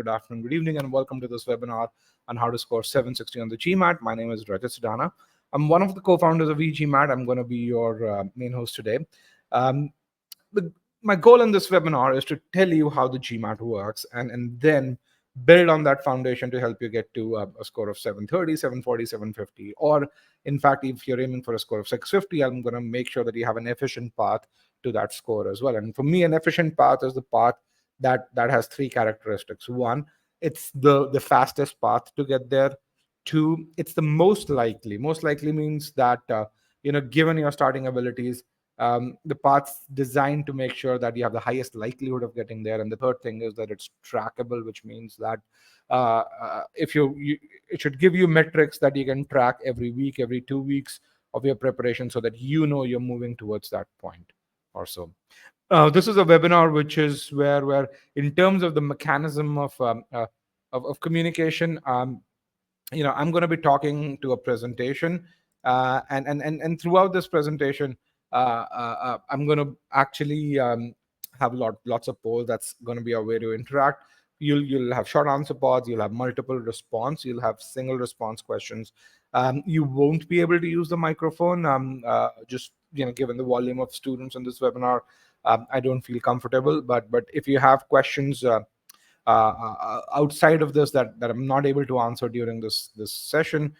good afternoon, good evening, and welcome to this webinar on how to score 760 on the GMAT. My name is Rajat Sudhana. I'm one of the co-founders of e-GMAT. I'm going to be your main host today. Um, my goal in this webinar is to tell you how the GMAT works and then build on that foundation to help you get to a score of 730, 740, 750. Or in fact, if you're aiming for a score of 650, I'm going to make sure that you have an efficient path to that score as well. And for me, an efficient path is the path that has three characteristics. One, it's the fastest path to get there. Two, it's the most likely. Most likely means that given your starting abilities, the path's designed to make sure that you have the highest likelihood of getting there. And the third thing is that it's trackable, which means that if it should give you metrics that you can track every week, every 2 weeks of your preparation, so that you know you're moving towards that point or so. This is a webinar which is where in terms of the mechanism of communication, I'm going to be talking to a presentation, and throughout this presentation, I'm going to actually have lots of polls. That's going to be a way to interact. You'll have short answer pods. You'll have multiple response. You'll have single response questions. You won't be able to use the microphone. Just given the volume of students in this webinar, I don't feel comfortable. But if you have questions outside of this that I'm not able to answer during this session,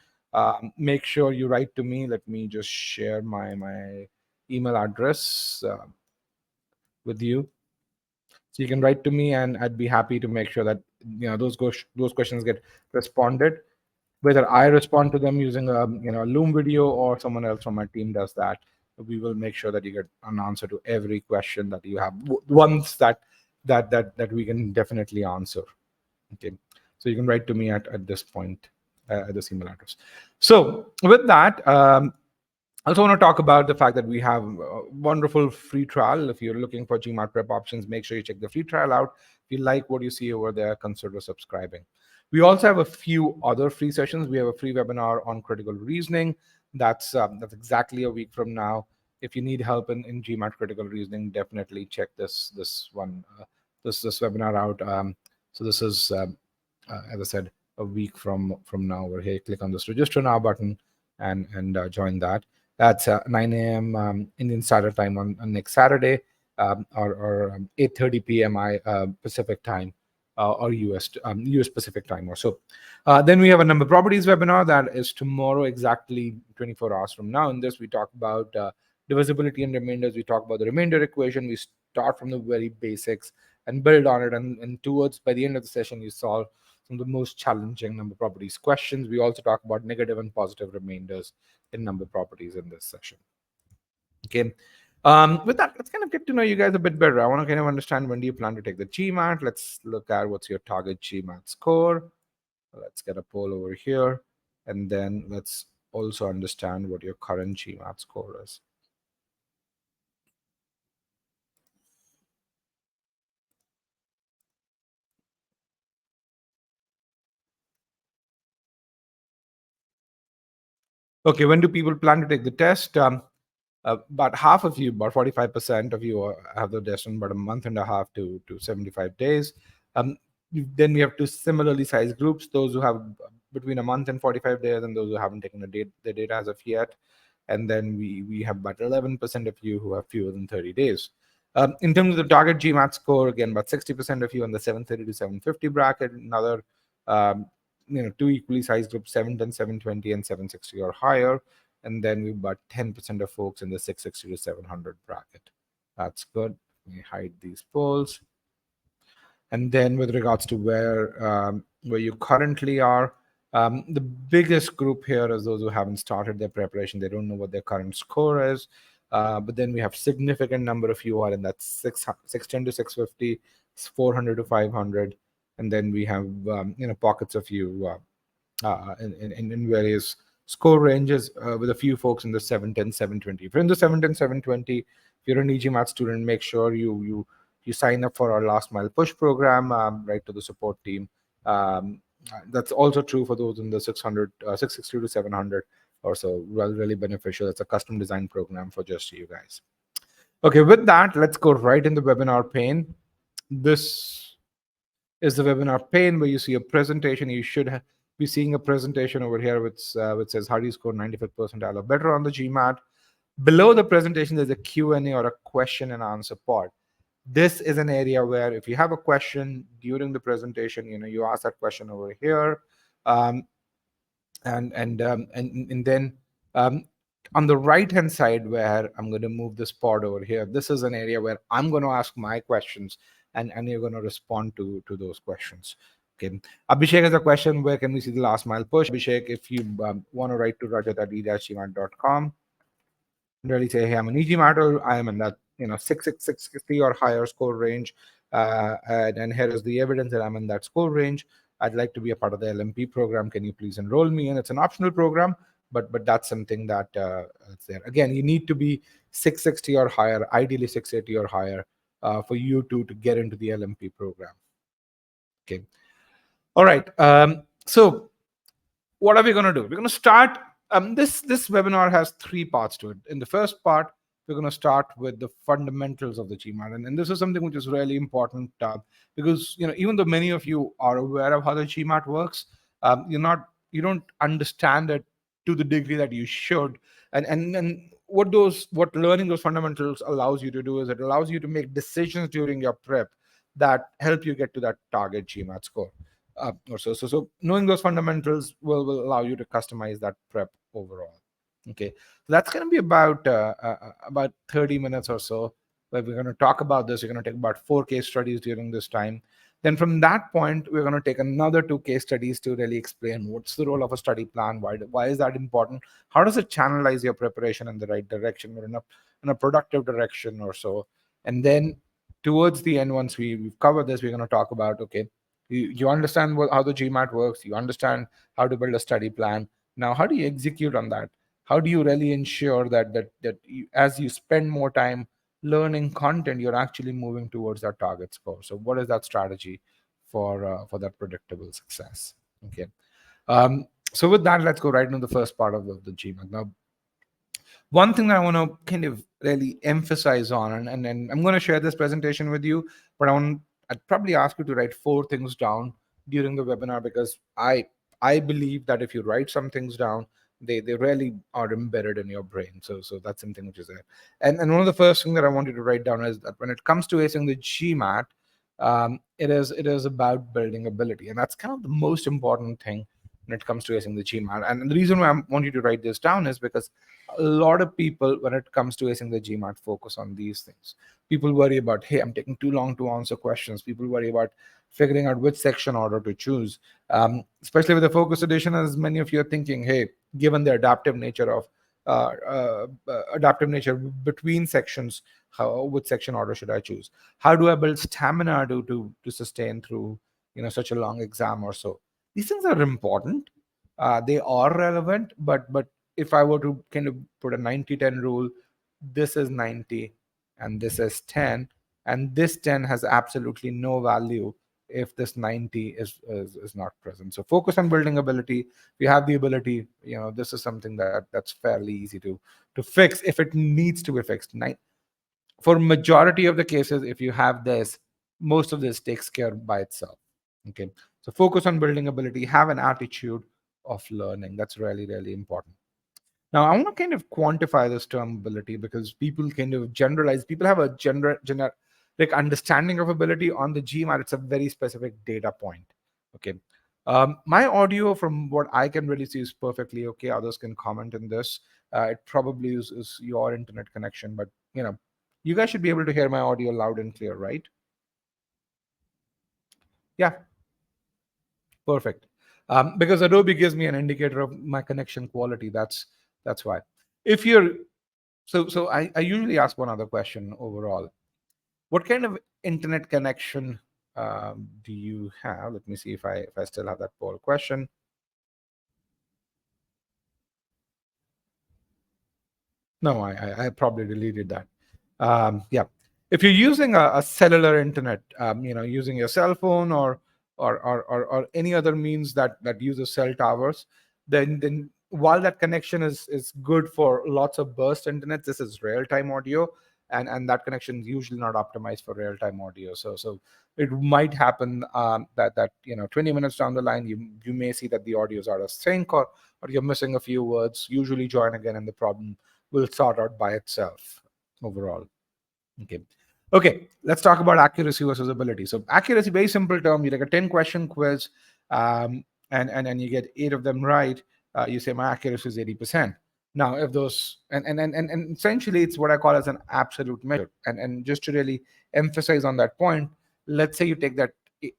make sure you write to me. Let me just share my email address with you, so you can write to me, and I'd be happy to make sure that those questions get responded. Whether I respond to them using a Loom video or someone else from my team does that, we will make sure that you get an answer to every question that you have, ones that we can definitely answer. Okay, so you can write to me at this point at this email address. So with that, I also want to talk about the fact that we have a wonderful free trial. If you're looking for GMAT prep options, make sure you check the free trial out. If you like what you see over there, consider subscribing. We also have a few other free sessions. We have a free webinar on critical reasoning. That's exactly a week from now. If you need help in GMAT critical reasoning, definitely check this webinar out. So this is, as I said, a week from now. Over here, click on this register now button and join that. That's 9 a.m. Indian Standard Time on next Saturday, or 8:30 p.m. Pacific Time, or US Pacific Time or so. Then we have a number properties webinar that is tomorrow, exactly 24 hours from now. In this, we talk about divisibility and remainders. We talk about the remainder equation. We start from the very basics and build on it. And towards, by the end of the session, you solve some of the most challenging number properties questions. We also talk about negative and positive remainders in number properties in this session. Okay. With that, let's kind of get to know you guys a bit better. I want to kind of understand, when do you plan to take the GMAT? Let's look at what's your target GMAT score. Let's get a poll over here. And then let's also understand what your current GMAT score is. Okay, when do people plan to take the test? About half of you, about 45% of you have the test in about a month and a half to 75 days. Then we have two similarly sized groups, those who have between a month and 45 days and those who haven't taken the data as of yet. And then we have about 11% of you who have fewer than 30 days. In terms of the target GMAT score, again, about 60% of you on the 730 to 750 bracket, another two equally sized groups, 710, 720, and 760 or higher. And then we've about 10% of folks in the 660 to 700 bracket. That's good. We hide these polls. And then with regards to where you currently are, the biggest group here is those who haven't started their preparation. They don't know what their current score is. But then we have significant number of you are in that 610 to 650, 400 to 500. And then we have pockets of you in various score ranges, with a few folks in the 710, 720. If you're in the 710, 720, if you're an e-GMAT student, make sure you sign up for our last mile push program, right to the support team. That's also true for those in the 660 to 700 or so. Really beneficial. It's a custom design program for just you guys. Okay, with that, let's go right in the webinar pane. This is the webinar pane where you see a presentation. You should be seeing a presentation over here which says how do you score 95th percentile or better on the GMAT. Below the presentation, there's a Q&A or a question and answer part. This is an area where if you have a question during the presentation, you ask that question over here. And then on the right hand side, where I'm going to move this pod over here, this is an area where I'm going to ask my questions, and you're going to respond to those questions. Okay. Abhishek has a question: where can we see the last mile push? Abhishek, if you want to write to Rajat at e-gmat.com, really say, hey, I'm an e-GMAT, or I am in that 660 or higher score range, and here is the evidence that I'm in that score range. I'd like to be a part of the LMP program. Can you please enroll me? And it's an optional program, but that's something that is there. Again, you need to be 660 or higher, ideally 680 or higher, for you to get into the LMP program. Okay. All right. So what are we going to do? We're going to start. This webinar has three parts to it. In the first part, we're going to start with the fundamentals of the GMAT, and this is something which is really important because even though many of you are aware of how the GMAT works, you don't understand it to the degree that you should. And what learning those fundamentals allows you to do is it allows you to make decisions during your prep that help you get to that target GMAT score. So knowing those fundamentals will allow you to customize that prep overall. Okay, so that's going to be about 30 minutes or so where we're going to talk about this. We're going to take about 4 case studies during this time. Then from that point, we're going to take another 2 case studies to really explain what's the role of a study plan, why is that important, how does it channelize your preparation in the right direction or in a productive direction or so. And then towards the end, once we've covered this, we're going to talk about, okay, you understand how the GMAT works, you understand how to build a study plan. Now, how do you execute on that? How do you really ensure that you, as you spend more time learning content, you're actually moving towards that target score? So what is that strategy for that predictable success? Okay. So with that, let's go right into the first part of the GMAT. Now, one thing that I want to kind of really emphasize on, and I'm going to share this presentation with you, but I'd probably ask you to write 4 things down during the webinar, because I believe that if you write some things down, they really are embedded in your brain. So that's something which is there. And one of the first things that I want you to write down is that when it comes to acing the GMAT, it is about building ability, and that's kind of the most important thing when it comes to acing the GMAT. And the reason why I want you to write this down is because a lot of people, when it comes to acing the GMAT, focus on these things. People worry about, hey, I'm taking too long to answer questions. People worry about figuring out which section order to choose, especially with the focus edition, as many of you are thinking, hey, given the adaptive nature of between sections, which section order should I choose? How do I build stamina to sustain through such a long exam or so? These things are important. They are relevant, but if I were to kind of put a 90-10 rule, this is 90 and this is 10, and this 10 has absolutely no value if this 90 is not present. So focus on building ability. If you have the ability, this is something that's fairly easy to fix if it needs to be fixed. For majority of the cases, if you have this, most of this takes care by itself. Okay, so focus on building ability, have an attitude of learning. That's really, really important. Now, I want to kind of quantify this term ability, because people kind of generalize. People have a generic understanding of ability. On the GMAT, it's a very specific data point. Okay. My audio, from what I can really see, is perfectly okay. Others can comment on this. It probably is your internet connection, but you guys should be able to hear my audio loud and clear, right? Yeah, perfect. Because Adobe gives me an indicator of my connection quality. That's why. If you're so I usually ask one other question overall. What kind of internet connection do you have? Let me see if I still have that poll question. No, I probably deleted that. Yeah, if you're using a cellular internet, using your cell phone or any other means that uses cell towers, then while that connection is good for lots of burst internet, this is real time audio. and that connection is usually not optimized for real-time audio. So it might happen that 20 minutes down the line, you may see that the audio is out of sync, or you're missing a few words. Usually join again, and the problem will sort out by itself overall. Okay, let's talk about accuracy versus ability. So accuracy, very simple term. You take a 10-question quiz, and you get 8 of them right. You say my accuracy is 80%. Now, if those and essentially it's what I call as an absolute measure. And just to really emphasize on that point, let's say you take that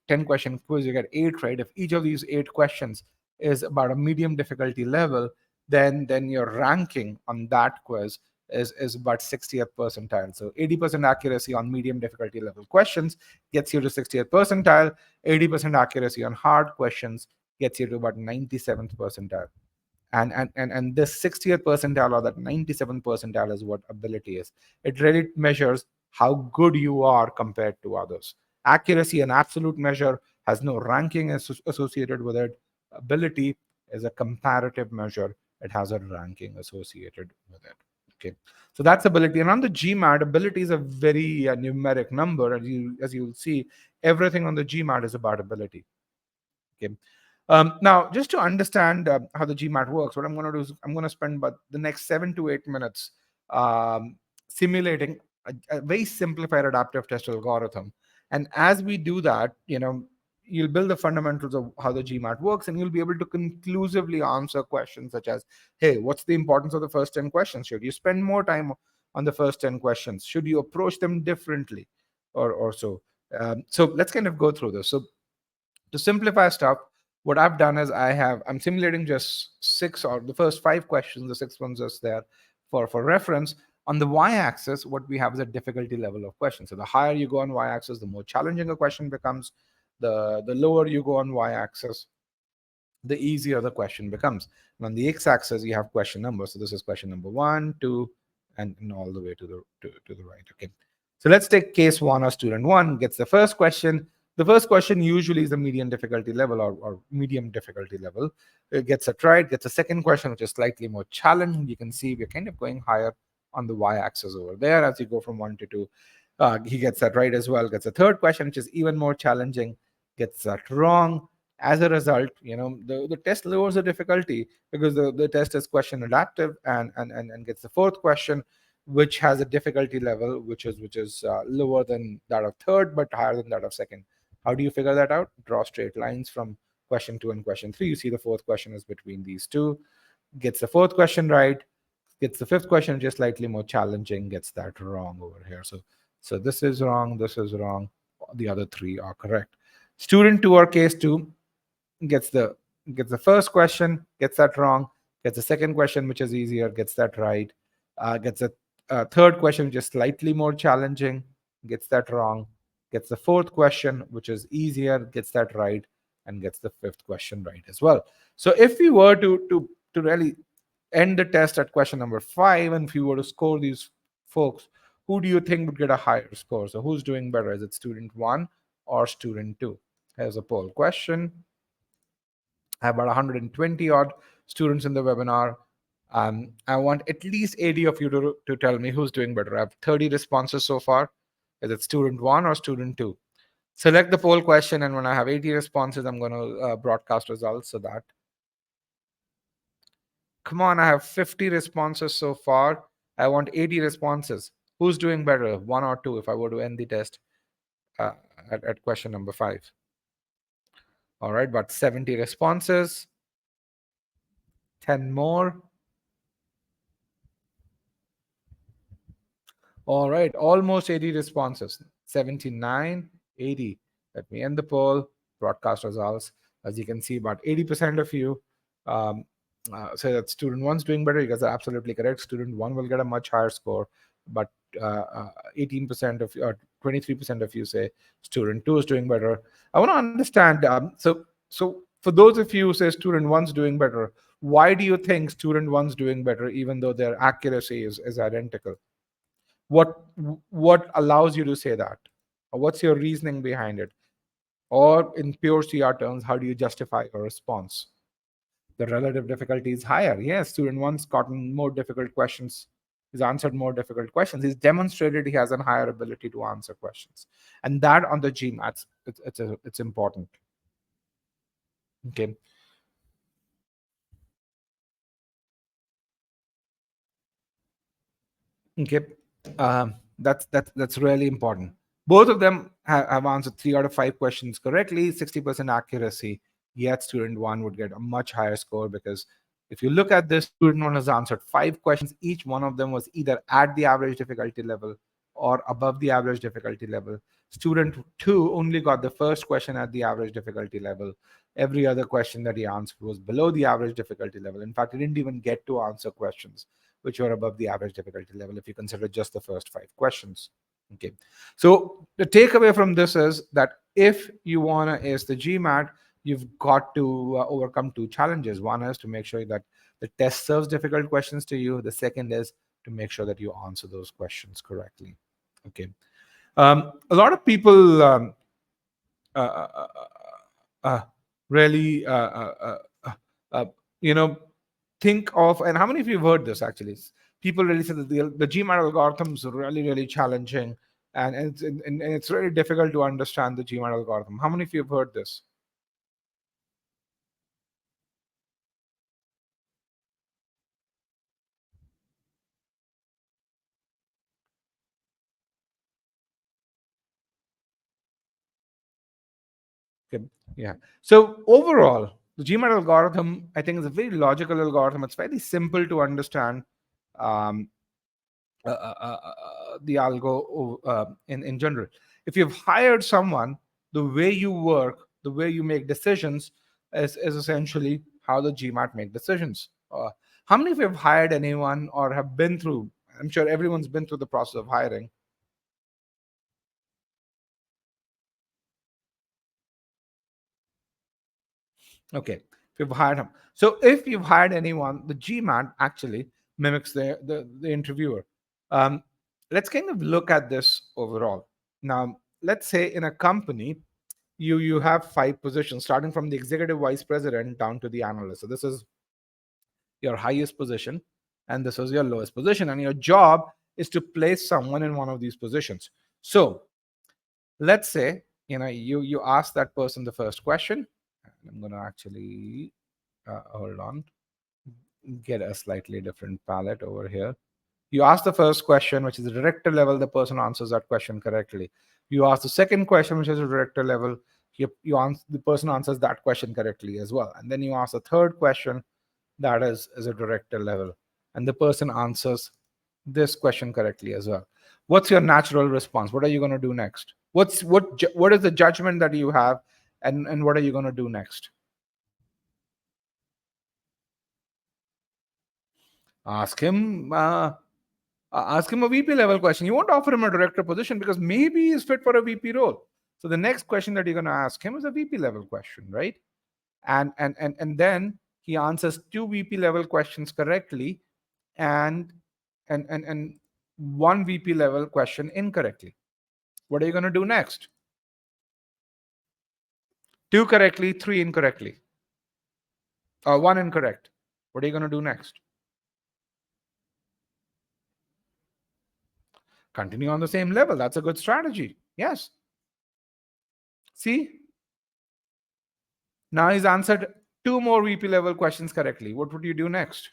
10-question quiz, you get 8 right. If each of these 8 questions is about a medium difficulty level, then your ranking on that quiz is about 60th percentile. So 80% accuracy on medium difficulty level questions gets you to 60th percentile. 80% accuracy on hard questions gets you to about 97th percentile. And this 60th percentile or that 97th percentile is what ability is. It really measures how good you are compared to others. Accuracy, an absolute measure, has no ranking associated with it. Ability is a comparative measure. It has a ranking associated with it. Okay, so that's ability. And on the GMAT, ability is a very numeric number. As you'll see, everything on the GMAT is about ability. Okay. Now, just to understand how the GMAT works, what I'm going to do is I'm going to spend about the next 7 to 8 minutes simulating a very simplified adaptive test algorithm. And as we do that, you'll build the fundamentals of how the GMAT works, and you'll be able to conclusively answer questions such as, hey, what's the importance of the first 10 questions? Should you spend more time on the first 10 questions? Should you approach them differently or so? So let's kind of go through this. So to simplify stuff, what I've done is I'm simulating just 6 or the first 5 questions, the 6th one's just there for reference. On the y-axis, what we have is a difficulty level of question. So the higher you go on y-axis, the more challenging a question becomes. The lower you go on y-axis, the easier the question becomes. And on the x-axis, you have question number. So this is question number 1, 2, and all the way to the right. Okay. So let's take case 1 or student 1 gets the first question. The first question usually is the medium difficulty level or medium difficulty level. It gets it right, gets a second question, which is slightly more challenging. You can see we're kind of going higher on the y-axis over there as you go from 1 to 2. He gets that right as well, gets a third question, which is even more challenging, gets that wrong. As a result, the test lowers the difficulty because the test is question adaptive and gets the fourth question, which has a difficulty level which is lower than that of third but higher than that of second. How do you figure that out? Draw straight lines from question 2 and question 3. You see the fourth question is between these two. Gets the fourth question right. Gets the fifth question just slightly more challenging. Gets that wrong over here. So this is wrong. This is wrong. The other 3 are correct. Student 2 or case 2 gets the first question. Gets that wrong. Gets the second question, which is easier. Gets that right. Gets a third question, which is slightly more challenging. Gets that wrong. Gets the fourth question, which is easier, gets that right, and gets the fifth question right as well. So if we were to really end the test at question number 5, and if you were to score these folks, who do you think would get a higher score? So who's doing better? Is it student 1 or student 2? Here's a poll question. I have about 120 odd students in the webinar. I want at least 80 of you to tell me who's doing better. I have 30 responses so far. Is it student 1 or student 2? Select the poll question, and when I have 80 responses, I'm going to broadcast results so that. Come on, I have 50 responses so far. I want 80 responses. Who's doing better, 1 or 2, if I were to end the test at question number 5? All right, about 70 responses. 10 more. All right, almost 80 responses. 79, 80. Let me end the poll, broadcast results. As you can see, about 80% of you say that student 1's doing better. You guys are absolutely correct. Student 1 will get a much higher score, but 18% of or 23% of you say student 2 is doing better. I want to understand. So for those of you who say student 1's doing better, why do you think student 1's doing better, even though their accuracy is identical? What allows you to say that? Or what's your reasoning behind it? Or in pure CR terms, how do you justify your response? The relative difficulty is higher. Yes, student 1's gotten more difficult questions He's answered more difficult questions. He's demonstrated he has a higher ability to answer questions. And that on the GMATs, it's important. Okay. Okay. That's really important. Both of them have answered 3 out of 5 questions correctly, 60% accuracy. Yet student one would get a much higher score, because if you look at this, student one has answered 5 questions. Each one of them was either at the average difficulty level or above the average difficulty level. Student two only got the first question at the average difficulty level. Every other question that he answered was below the average difficulty level. In fact, he didn't even get to answer questions which were above the average difficulty level if you consider just the first 5 questions. Okay. So the takeaway from this is that if you want to ace the GMAT, you've got to overcome 2 challenges. One is to make sure that the test serves difficult questions to you. The second is to make sure that you answer those questions correctly. Okay. A lot of people uh, uh, uh, really, uh, you know, think of, and how many of you have heard this actually? People really say that the GMAT algorithm is really, really challenging, and it's really difficult to understand the GMAT algorithm. How many of you have heard this? Okay. Yeah. So overall, the GMAT algorithm, I think, is a very logical algorithm. It's very simple to understand. Um, the algo in general. If you've hired someone, the way you work, the way you make decisions is essentially how the GMAT make decisions. How many of you have hired anyone or have been through? I'm sure everyone's been through the process of hiring. Okay, if you've hired him. So if you've hired anyone, the GMAT actually mimics the interviewer. Um, let's kind of look at this overall. Now, let's say in a company, you have 5 positions, starting from the executive vice president down to the analyst. So this is your highest position, and this is your lowest position, and your job is to place someone in one of these positions. So let's say you ask that person the first question. I'm going to actually hold on, get a slightly different palette over here. You ask the first question, which is the director level, the person answers that question correctly. You ask the second question, which is a director level, the person answers that question correctly as well. And then you ask the third question, that is a director level, and the person answers this question correctly as well. What's your natural response? What are you going to do next? What is the judgment that you have, and what are you going to do next? Ask him. Ask him a VP level question. You won't offer him a director position because maybe he's fit for a VP role. So the next question that you're going to ask him is a VP level question, right? And then he answers 2 VP level questions correctly, and and 1 VP level question incorrectly. What are you going to do next? 2 correctly, 3 incorrectly, or 1 incorrect. What are you going to do next? Continue on the same level. That's a good strategy. Yes. See, now he's answered 2 more VP level questions correctly. What would you do next?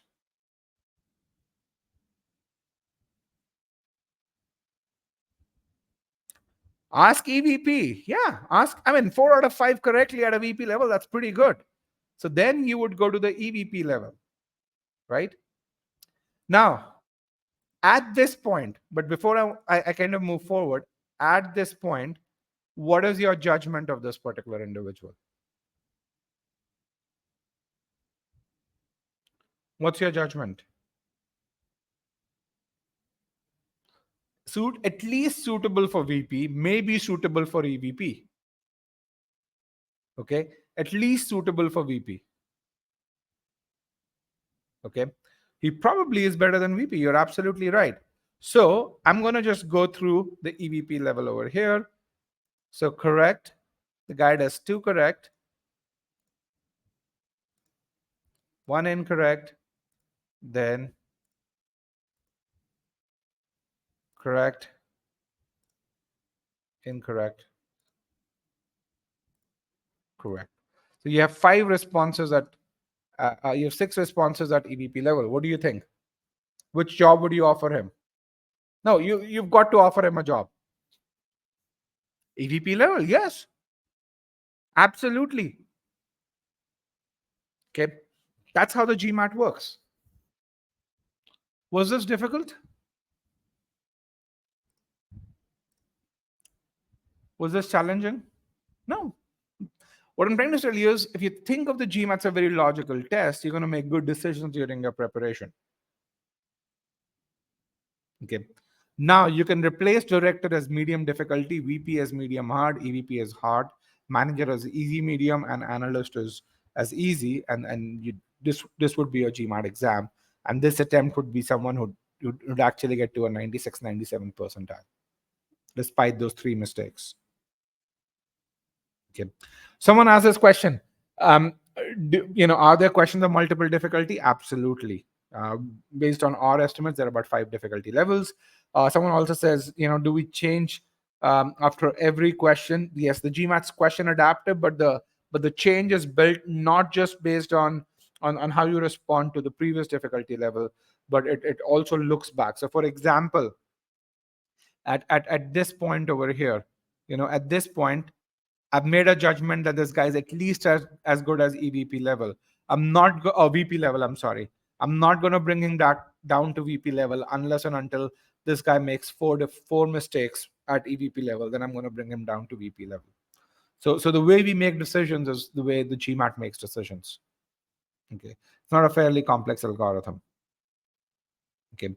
Ask EVP. Yeah, ask. I mean, 4 out of 5 correctly at a VP level. That's pretty good. So then you would go to the EVP level, right? Now, at this point, but before I kind of move forward, at this point, what is your judgment of this particular individual? What's your judgment? At least suitable for VP, maybe suitable for EVP. Okay, at least suitable for VP. Okay, he probably is better than VP. You're absolutely right. So I'm going to just go through the EVP level over here. So correct, the guy does 2 correct, 1 incorrect, then Correct. Incorrect. Correct. So you have 5 responses at you have 6 responses at EVP level. What do you think? Which job would you offer him? No, you've got to offer him a job. EVP level, yes, absolutely. Okay, that's how the GMAT works. Was this difficult? Was this challenging? No. What I'm trying to tell you is, if you think of the GMAT as a very logical test, you're going to make good decisions during your preparation. Okay. Now you can replace director as medium difficulty, VP as medium hard, EVP as hard, manager as easy medium, and analyst as easy. And this would be your GMAT exam. And this attempt would be someone who would actually get to a 96, 97 percentile, despite those 3 mistakes. Okay. Someone asked this question. Are there questions of multiple difficulty? Absolutely. Based on our estimates, there are about 5 difficulty levels. Someone also says, do we change after every question? Yes, the GMAT's question adaptive, but the change is built not just based on how you respond to the previous difficulty level, but it also looks back. So, for example, at this point over here, at this point, I've made a judgment that this guy is at least as good as EVP level. VP level. I'm sorry. I'm not going to bring him down to VP level unless and until this guy makes four mistakes at EVP level. Then I'm going to bring him down to VP level. So the way we make decisions is the way the GMAT makes decisions. Okay, it's not a fairly complex algorithm. Okay.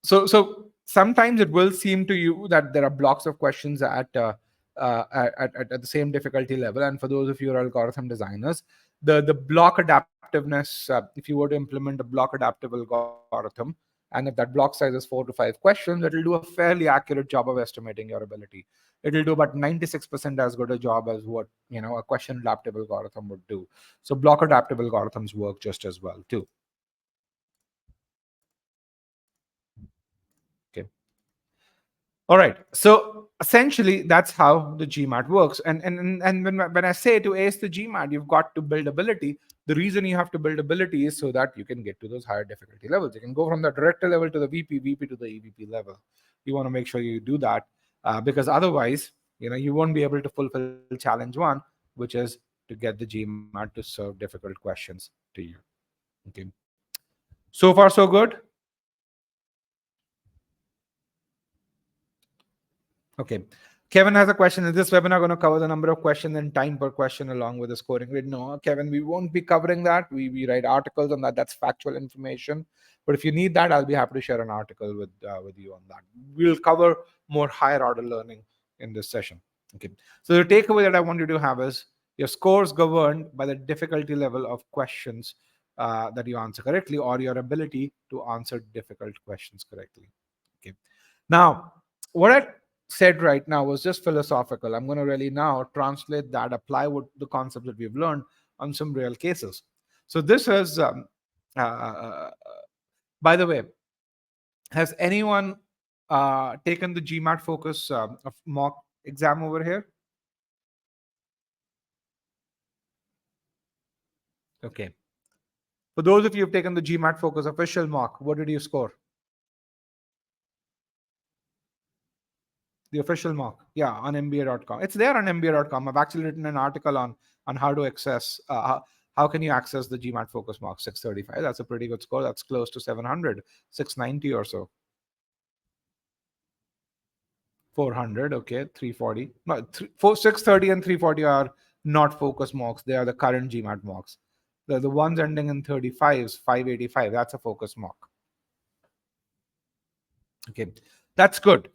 So sometimes it will seem to you that there are blocks of questions at the same difficulty level. And for those of you who are algorithm designers, the block adaptiveness, if you were to implement a block adaptive algorithm, and if that block size is 4 to 5 questions, it will do a fairly accurate job of estimating your ability. It will do about 96% as good a job as what a question adaptive algorithm would do. So block adaptive algorithms work just as well too. Okay. All right. So essentially, that's how the GMAT works. And when I say to ace the GMAT, you've got to build ability. The reason you have to build ability is so that you can get to those higher difficulty levels. You can go from the director level to the VP to the EVP level. You want to make sure you do that because otherwise, you won't be able to fulfill challenge 1, which is to get the GMAT to serve difficult questions to you. Okay. So far, so good. Okay. Kevin has a question. Is this webinar going to cover the number of questions and time per question along with the scoring grid? No, Kevin, we won't be covering that. We write articles on that. That's factual information. But if you need that, I'll be happy to share an article with you on that. We'll cover more higher order learning in this session. Okay. So the takeaway that I want you to have is your scores governed by the difficulty level of questions that you answer correctly, or your ability to answer difficult questions correctly. Okay. Now, what I said right now was just philosophical. I'm going to really now translate that, apply what the concepts that we've learned on some real cases. So this is, by the way, has anyone taken the GMAT focus of mock exam over here? Okay. For those of you who've taken the GMAT focus official mock, what did you score? The official mock, yeah, on mba.com. It's there on mba.com. I've actually written an article on how to access how can you access the GMAT focus mock 635. That's a pretty good score. That's close to 700, 690 or so. 400, okay, 340. No, 630 and 340 are not focus mocks. They are the current GMAT mocks. The ones ending in 35s, 585, that's a focus mock. Okay, that's good.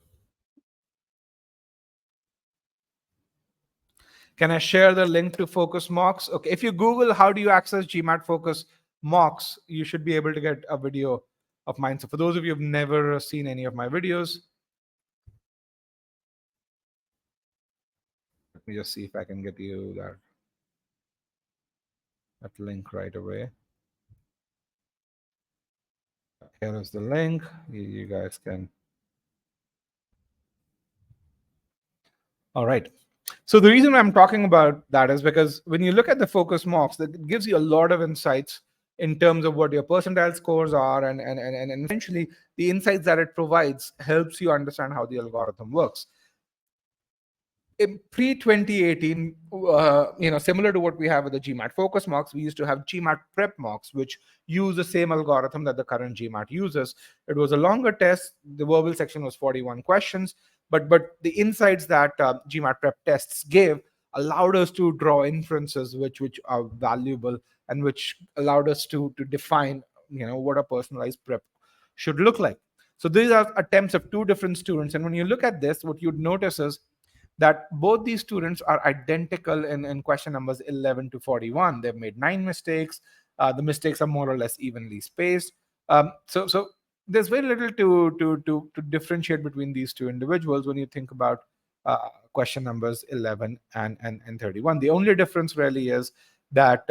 Can I share the link to focus mocks? Okay, if you Google how do you access GMAT focus mocks, you should be able to get a video of mine. So for those of you who've never seen any of my videos, let me just see if I can get you that link right away. Here is the link. You guys can. All right. So the reason I'm talking about that is because when you look at the focus mocks, that gives you a lot of insights in terms of what your percentile scores are, and essentially the insights that it provides helps you understand how the algorithm works. In pre 2018, similar to what we have with the GMAT focus mocks, we used to have GMAT prep mocks, which use the same algorithm that the current GMAT uses. It was a longer test. The verbal section was 41 questions, but the insights that GMAT prep tests gave allowed us to draw inferences which are valuable and which allowed us to define what a personalized prep should look like. So these are attempts of two different students, and when you look at this, what you'd notice is that both these students are identical in question numbers 11 to 41. They've made 9 mistakes. The mistakes are more or less evenly spaced. So there's very little to differentiate between these two individuals when you think about question numbers 11 and 31. The only difference really is that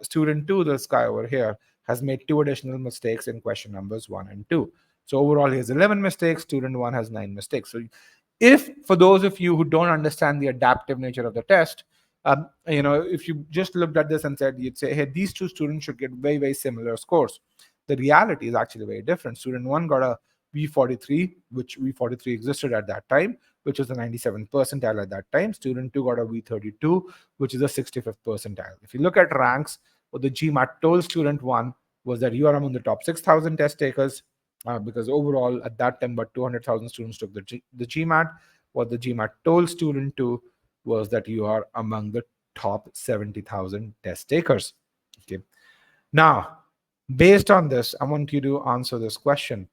student 2, this guy over here, has made 2 additional mistakes in question numbers 1 and 2. So overall, he has 11 mistakes. Student 1 has 9 mistakes. So if, for those of you who don't understand the adaptive nature of the test, if you just looked at this and said, you'd say, hey, these two students should get very, very similar scores. The reality is actually very different. Student 1 got a V43, which V43 existed at that time, which was the 97th percentile at that time. Student 2 got a V32, which is the 65th percentile. If you look at ranks, what the GMAT told student 1 was that you are among the top 6,000 test takers, because overall at that time about 200,000 students took the GMAT. What the GMAT told student 2 was that you are among the top 70,000 test takers. Okay. Now, based on this, I want you to answer this question.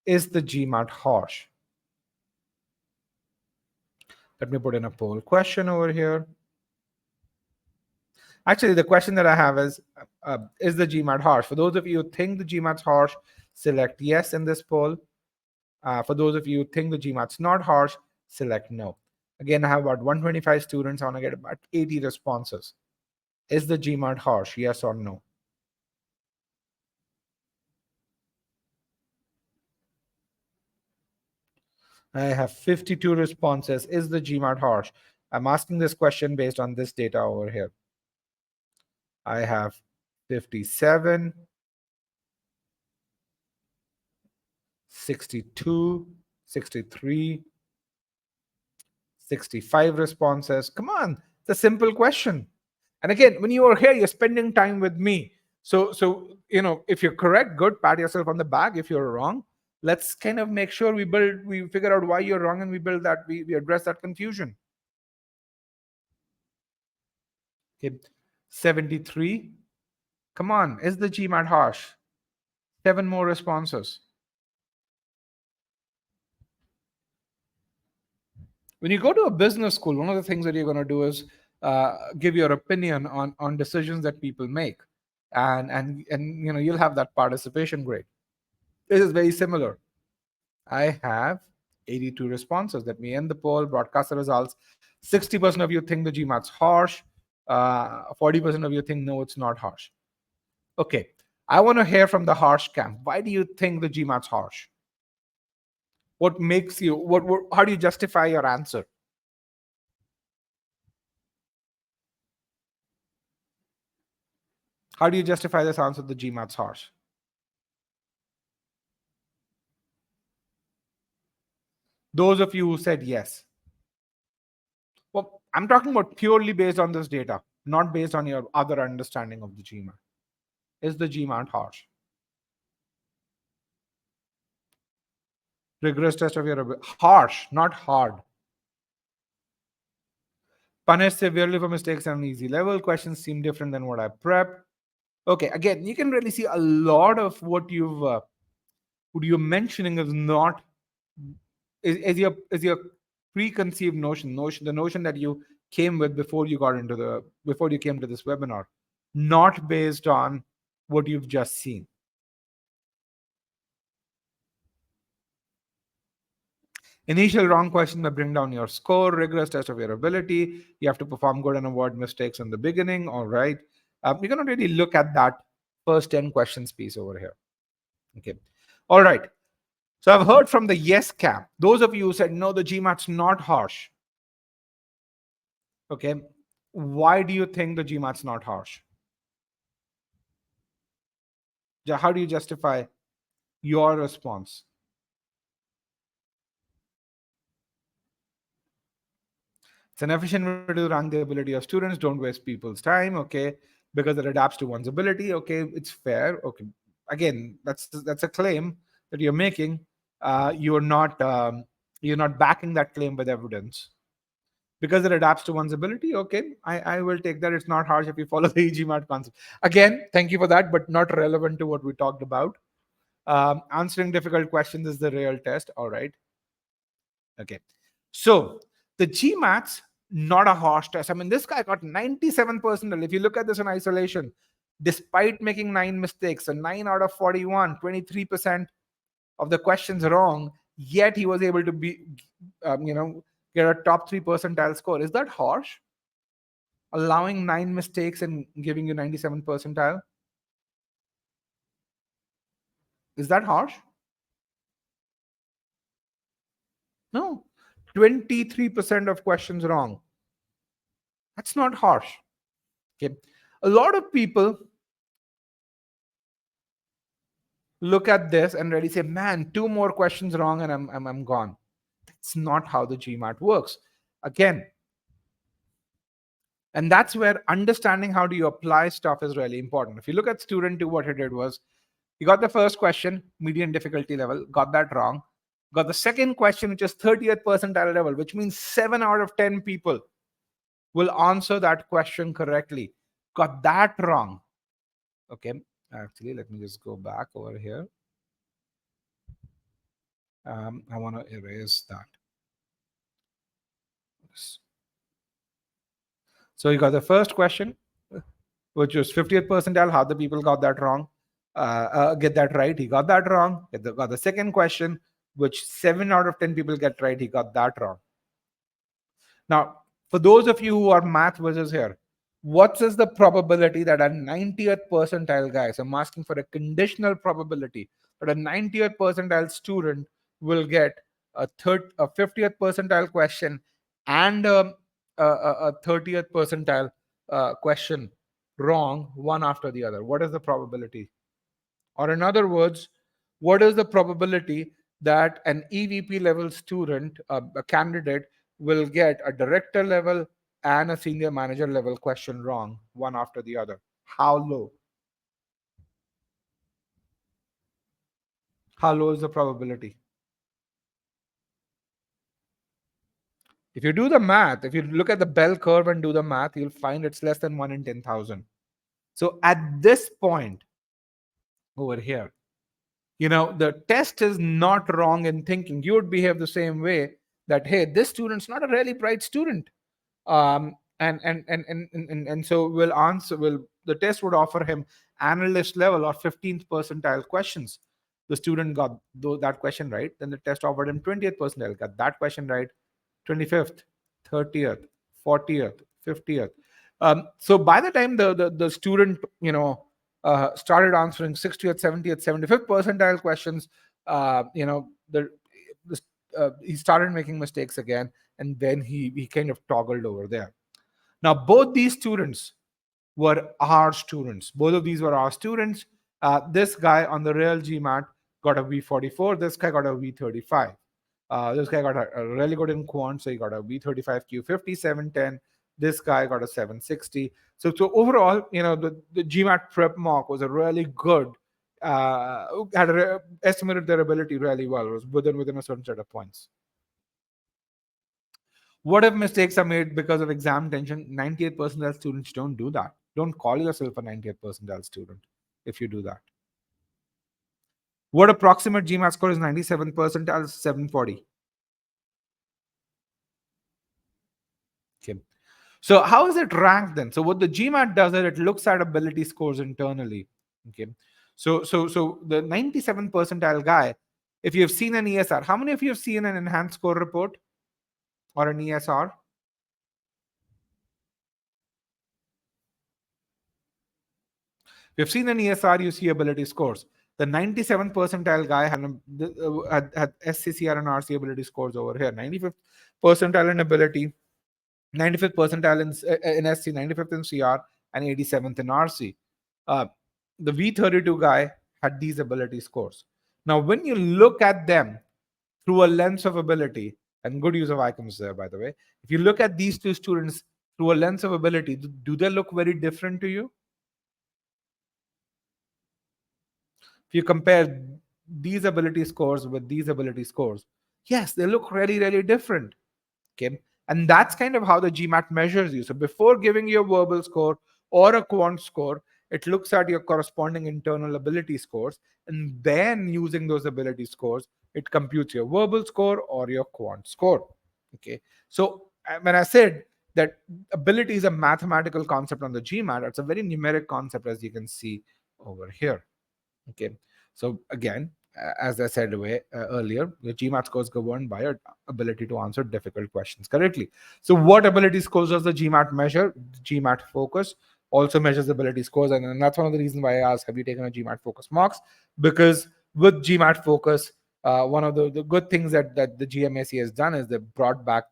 Is the GMAT harsh? Let me put in a poll question over here. Actually, the question that I have is the GMAT harsh? For those of you who think the GMAT's harsh, select yes in this poll. For those of you who think the GMAT's not harsh, select no. Again, I have about 125 students. I want to get about 80 responses. Is the GMAT harsh? Yes or no? I have 52 responses. Is the GMAT harsh? I'm asking this question based on this data over here. I have 57, 62, 63, 65 responses. Come on, it's a simple question. And again, when you are here, you're spending time with me. So if you're correct, good, pat yourself on the back. If you're wrong, let's kind of make sure we figure out why you're wrong, and we address that confusion. Okay, 73. Come on, is the GMAT harsh? 7 more responses. When you go to a business school, one of the things that you're going to do is give your opinion on decisions that people make, and you'll have that participation grade. This is very similar. I have 82 responses. Let me end the poll, broadcast the results. 60% of you think the GMAT's harsh. 40% of you think no, it's not harsh. Okay, I want to hear from the harsh camp. Why do you think the GMAT's harsh? What makes you, how do you justify your answer? How do you justify this answer, the GMAT's harsh? Those of you who said yes. Well, I'm talking about purely based on this data, not based on your other understanding of the GMAT. Is the GMAT harsh? Rigorous test of your ability. Harsh, not hard. Punish severely for mistakes on an easy level. Questions seem different than what I prepped. Okay, again, you can really see a lot of what you're mentioning is not is your preconceived notion, the notion that you came with before you came to this webinar, not based on what you've just seen. Initial wrong question may bring down your score. Rigorous test of your ability. You have to perform good and avoid mistakes in the beginning. All right. You're going to really look at that first 10 questions piece over here. Okay. All right. So I've heard from the yes camp. Those of you who said, no, the GMAT's not harsh. Okay. Why do you think the GMAT's not harsh? How do you justify your response? It's an efficient way to rank the ability of students. Don't waste people's time. Okay. Because it adapts to one's ability. Okay. It's fair. Okay. Again, that's a claim that you're making. You're not backing that claim with evidence. Because it adapts to one's ability. Okay, I will take that. It's not harsh if you follow the e-GMAT concept. Again, thank you for that, but not relevant to what we talked about. Answering difficult questions is the real test. All right. Okay. So the GMAT's not a harsh test. I mean, this guy got 97%. If you look at this in isolation, despite making 9 mistakes, so 9 out of 41, 23% of the questions wrong, yet he was able to get a top 3 percentile score. Is that harsh? Allowing 9 mistakes and giving you 97 percentile? Is that harsh? No. 23% of questions wrong. That's not harsh. Okay. A lot of people look at this and really say, man, 2 more questions wrong and I'm gone. That's not how the GMAT works. Again, and that's where understanding how do you apply stuff is really important. If you look at student 2, what he did was he got the first question, median difficulty level, got that wrong. Got the second question, which is 30th percentile level, which means 7 out of 10 people will answer that question correctly. Got that wrong. Okay. Actually, let me just go back over here. I want to erase that. So you got the first question, which was 50th percentile. How the people got that wrong? Get that right. He got that wrong. Got the second question, which 7 out of 10 people get right. He got that wrong. Now, for those of you who are math whizzes here, what is the probability that a 90th percentile guy, so I'm asking for a conditional probability, that a 90th percentile student will get a 50th percentile question and a 30th percentile question wrong, one after the other? What is the probability? Or in other words, what is the probability that an EVP level student, a candidate, will get a director level and a senior manager level question wrong, one after the other? How low? How low is the probability? If you do the math, if you look at the bell curve and do the math, you'll find it's less than 1 in 10,000. So at this point over here, the test is not wrong in thinking. You would behave the same way, that, hey, this student's not a really bright student. And so the test would offer him analyst level or 15th percentile questions. The student got that question right, then the test offered him 20th percentile, got that question right, 25th, 30th, 40th, 50th. So by the time the student started answering 60th, 70th, 75th percentile questions, he started making mistakes again, and then he kind of toggled over there. Now, both these students were our students. Both of these were our students. This guy on the real GMAT got a V44. This guy got a V35. This guy got a really good in quant, so he got a V35 Q50 710. This guy got a 760. So overall, the GMAT prep mock was a really good. Estimated their ability really well. It was within a certain set of points. What if mistakes are made because of exam tension? 98th percentile students don't do that. Don't call yourself a 90th percentile student if you do that. What approximate GMAT score is 97 percentile? 740. Okay. So how is it ranked then? So what the GMAT does is it looks at ability scores internally. Okay. So the 97 percentile guy, if you've seen an ESR, how many of you have seen an enhanced score report or an ESR? If you've seen an ESR, you see ability scores. The 97th percentile guy had SCCR and RC ability scores over here. 95th percentile in ability, 95th percentile in SC, 95th in CR, and 87th in RC. The V32 guy had these ability scores. Now, when you look at them through a lens of ability, and good use of icons there, by the way, if you look at these two students through a lens of ability, do they look very different to you? If you compare these ability scores with these ability scores, yes, they look really, really different. Okay. And that's kind of how the GMAT measures you. So before giving you a verbal score or a quant score, it looks at your corresponding internal ability scores. And then using those ability scores, it computes your verbal score or your quant score. Okay. So when I said that ability is a mathematical concept on the GMAT, it's a very numeric concept, as you can see over here. Okay. So again, as I said earlier, your GMAT scores governed by your ability to answer difficult questions correctly. So what ability scores does the GMAT measure? GMAT Focus also measures ability scores, and that's one of the reasons why I asked, have you taken a GMAT Focus mocks? Because with GMAT Focus, one of the good things that the GMAC has done is they brought back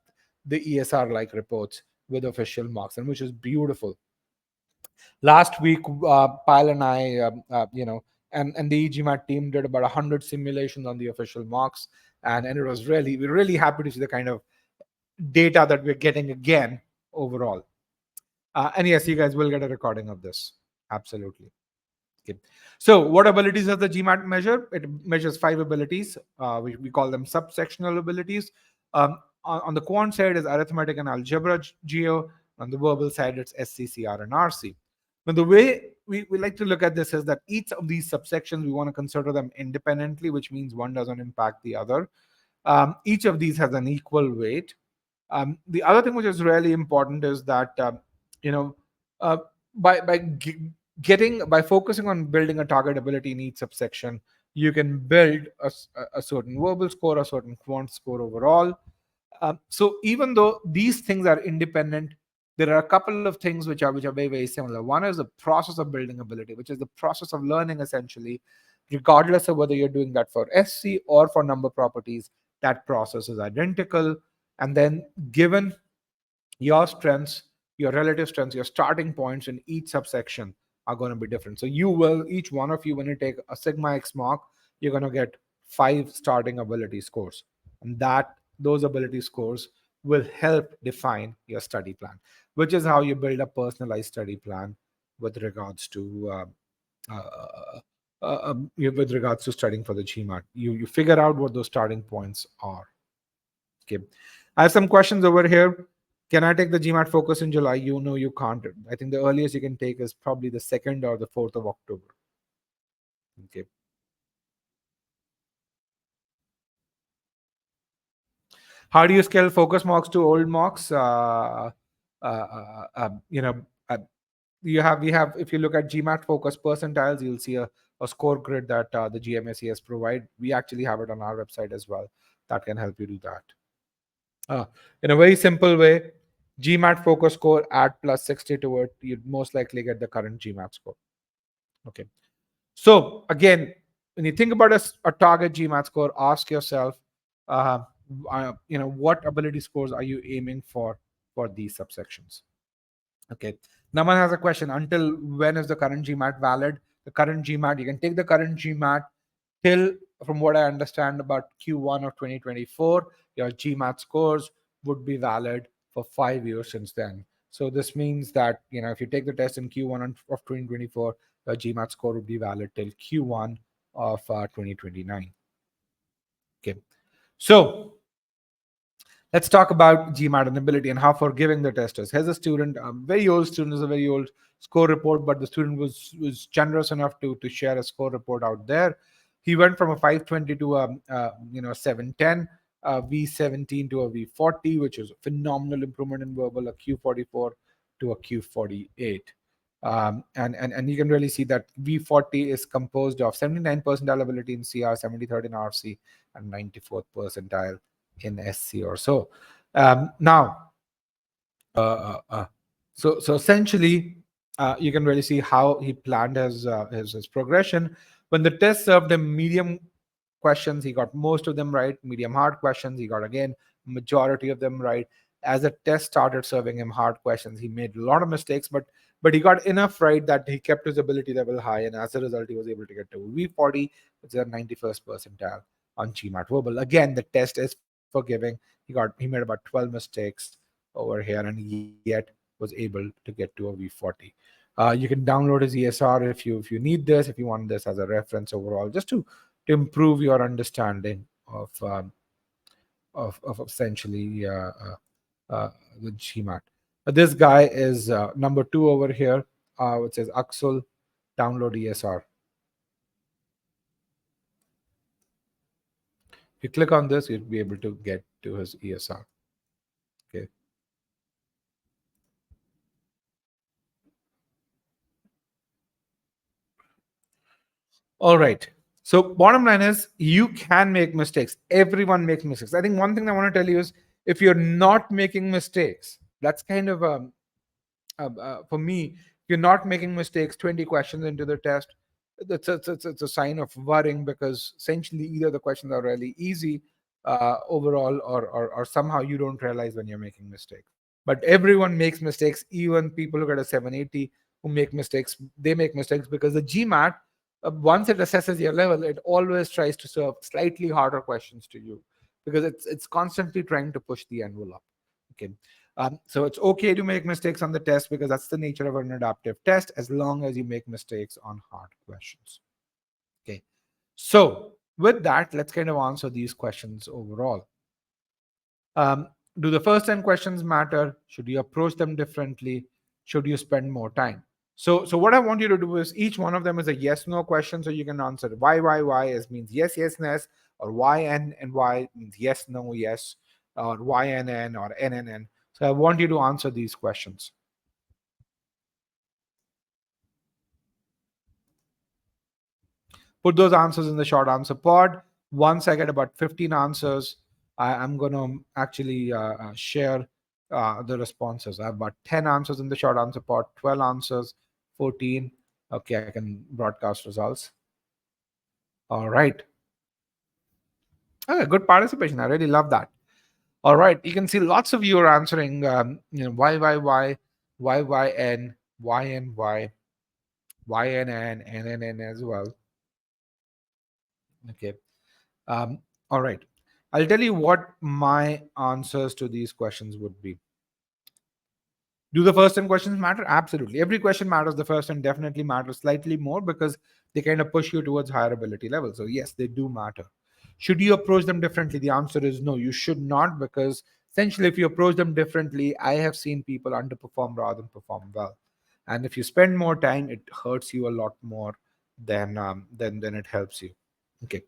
the ESR-like reports with official mocks, and which is beautiful. Last week, Pyle and I, and the e-GMAT team did about 100 simulations on the official mocks, and it was we're really happy to see the kind of data that we're getting again overall. And yes, you guys will get a recording of this. Absolutely. Okay. So what abilities does the GMAT measure? It measures 5 abilities. We call them subsectional abilities. On the quant side is arithmetic and algebra geo. On the verbal side, it's SCCR and RC. But the way we like to look at this is that each of these subsections, we want to consider them independently, which means one doesn't impact the other. Each of these has an equal weight. The other thing which is really important is that, by focusing on building a target ability in each subsection, you can build a certain verbal score, a certain quant score overall. So even though these things are independent, there are a couple of things which are very, very similar. One is the process of building ability, which is the process of learning, essentially, regardless of whether you're doing that for SC or for number properties. That process is identical. And then given your strengths, your relative strengths, your starting points in each subsection are going to be different. So each one of you, when you take a sigma x mock, you're going to get 5 starting ability scores, and those ability scores will help define your study plan, which is how you build a personalized study plan with regards to studying for the GMAT. You figure out what those starting points are. Okay, I have some questions over here. Can I take the GMAT Focus in July? You can't. I think the earliest you can take is probably the 2nd or the 4th of October. Okay. How do you scale focus mocks to old mocks? We have, if you look at GMAT Focus percentiles, you'll see a score grid that the GMAC has provided. We actually have it on our website as well. That can help you do that. In a very simple way, GMAT Focus score, add plus 60 to it, you'd most likely get the current GMAT score. Okay. So again, when you think about a target GMAT score, ask yourself, what ability scores are you aiming for these subsections? Okay. Naman has a question. Until when is the current GMAT valid? The current GMAT, you can take the current GMAT till, from what I understand, about Q1 of 2024. Your GMAT scores would be valid for 5 years since then. So this means that, if you take the test in Q1 of 2024, your GMAT score would be valid till Q1 of 2029. Okay. So let's talk about GMAT and ability and how forgiving the test is. Here's a student, a very old student, is a very old score report, but the student was generous enough to share a score report out there. He went from a 520 to a 710, a V17 to a V40, which is a phenomenal improvement in verbal, a Q44 to a Q48. And you can really see that V40 is composed of 79 percentile ability in CR, 73rd in RC, and 94th percentile in SC or so. So essentially, You can really see how he planned his progression. When the test served him medium questions, he got most of them right. Medium hard questions, he got again majority of them right. As the test started serving him hard questions, he made a lot of mistakes, but he got enough right that he kept his ability level high, and as a result, he was able to get to V40, which is a 91st percentile on GMAT Verbal. Again, the test is forgiving. He made about 12 mistakes over here, and yet was able to get to a V40. You can download his ESR if you need this, if you want this as a reference overall, just to improve your understanding of essentially the GMAT. This guy is number 2 over here, which says Axel, download ESR. If you click on this, you'll be able to get to his ESR. Okay. All right. So bottom line is you can make mistakes. Everyone makes mistakes. I think one thing I want to tell you is if you're not making mistakes, that's kind of for me, you're not making mistakes 20 questions into the test. It's a sign of worrying, because essentially either the questions are really easy overall, or somehow you don't realize when you're making mistakes. But everyone makes mistakes, even people who get a 780 who make mistakes. They make mistakes because the GMAT, once it assesses your level, it always tries to serve slightly harder questions to you, because it's constantly trying to push the envelope. Okay. So it's okay to make mistakes on the test, because that's the nature of an adaptive test, as long as you make mistakes on hard questions. Okay. So with that, let's kind of answer these questions overall. Do the first 10 questions matter? Should you approach them differently? Should you spend more time? So what I want you to do is, each one of them is a yes no question, so you can answer why is means yes yes, or why and why means yes no yes, or why and or n. So I want you to answer these questions. Put those answers in the short answer pod. Once I get about 15 answers, I'm going to actually share the responses. I have about 10 answers in the short answer pod, 12 answers, 14. Okay, I can broadcast results. All right. Okay, good participation. I really love that. All right, you can see lots of you are answering. Why, n, n as well. Okay. All right. I'll tell you what my answers to these questions would be. Do the first 10 questions matter? Absolutely. Every question matters. The first 10 definitely matters slightly more, because they kind of push you towards higher ability levels. So, yes, they do matter. Should you approach them differently? The answer is no, you should not, because essentially, if you approach them differently, I have seen people underperform rather than perform well. And if you spend more time, it hurts you a lot more than it helps you. Okay.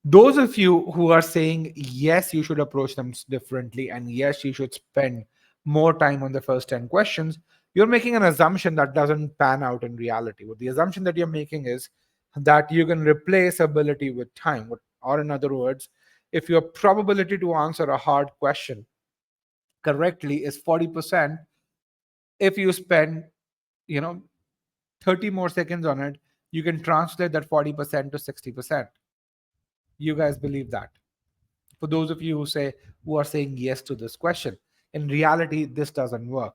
Those of you who are saying yes, you should approach them differently, and yes, you should spend more time on the first 10 questions, you're making an assumption that doesn't pan out in reality. What the assumption that you're making is that you can replace ability with time. Or in other words, if your probability to answer a hard question correctly is 40%, if you spend, you know, 30 more seconds on it, you can translate that 40% to 60%. You guys believe that? For those of you who are saying yes to this question, in reality, this doesn't work.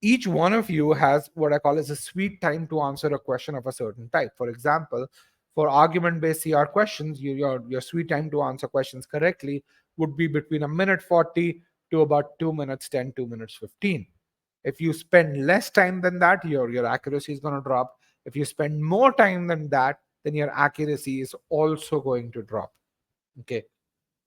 Each one of you has what I call as a sweet time to answer a question of a certain type. For example, for argument-based CR questions, your sweet time to answer questions correctly would be between a minute 40 to about 2 minutes 10, 2 minutes 15. If you spend less time than that, your accuracy is going to drop. If you spend more time than that, then your accuracy is also going to drop. Okay.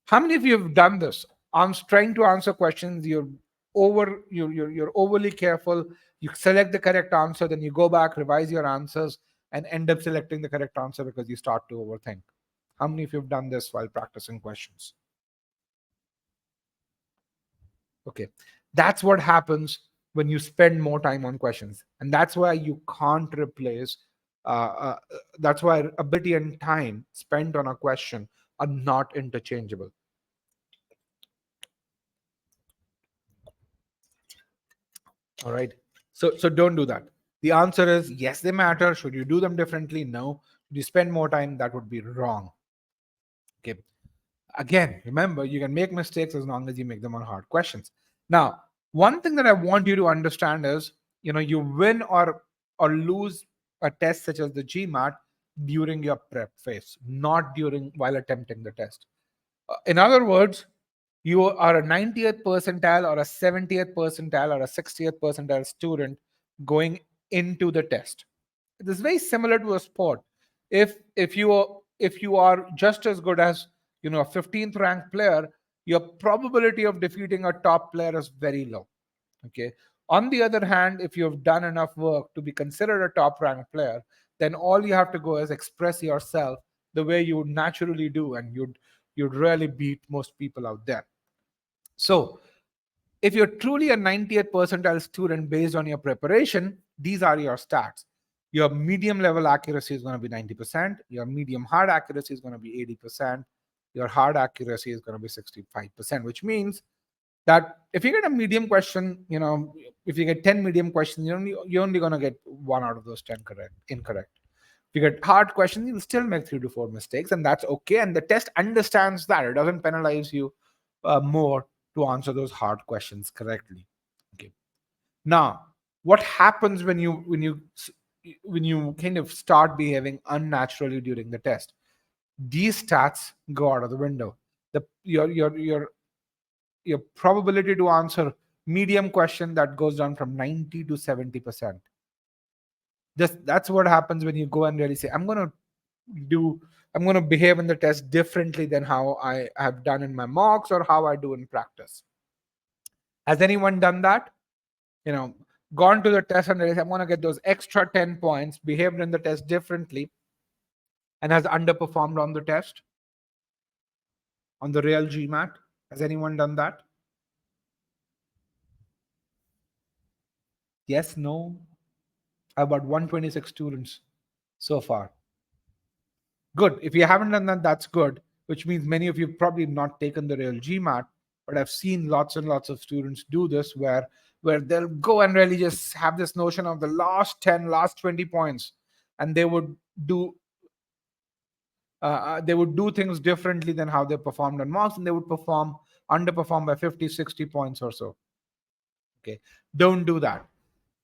How many of you have done this? I'm trying to answer questions. You're overly careful. You select the correct answer, then you go back, revise your answers, and end up selecting the correct answer because you start to overthink. How many of you have done this while practicing questions? Okay, that's what happens when you spend more time on questions, and that's why you can't replace. That's why ability and time spent on a question are not interchangeable. All right. So don't do that. The answer is yes, they matter. Should you do them differently? No. Should you spend more time? That would be wrong. Okay. Again, remember, you can make mistakes as long as you make them on hard questions. Now, one thing that I want you to understand is, you win or lose a test such as the GMAT during your prep phase, not during while attempting the test. In other words, you are a 90th percentile or a 70th percentile or a 60th percentile student going into the test. It is very similar to a sport. If you are just as good as a 15th ranked player, your probability of defeating a top player is very low. Okay. On the other hand, if you've done enough work to be considered a top ranked player, then all you have to go is express yourself the way you would naturally do, and you'd really beat most people out there. So if you're truly a 90th percentile student based on your preparation, these are your stats. Your medium level accuracy is going to be 90%. Your medium hard accuracy is going to be 80%. Your hard accuracy is going to be 65%, which means that if you get a medium question, if you get 10 medium questions, you're only going to get one out of those 10 incorrect. If you get hard questions, you'll still make 3 to 4 mistakes, and that's okay. And the test understands that. It doesn't penalize you more to answer those hard questions correctly. Okay. Now, what happens when you kind of start behaving unnaturally during the test? These stats go out of the window. Your probability to answer medium question, that goes down from 90 to 70%. That's what happens when you go and really say, I'm going to behave in the test differently than how I have done in my mocks or how I do in practice. Has anyone done that? Gone to the test and realized, I'm going to get those extra 10 points, behaved in the test differently, and has underperformed on the test, on the real GMAT? Has anyone done that? Yes, no? About 126 students so far. Good. If you haven't done that, that's good, which means many of you probably not taken the real GMAT, but I've seen lots and lots of students do this where they'll go and really just have this notion of the last 10, last 20 points, and they would do things differently than how they performed on mocks, and they would underperform by 50, 60 points or so. Okay. Don't do that.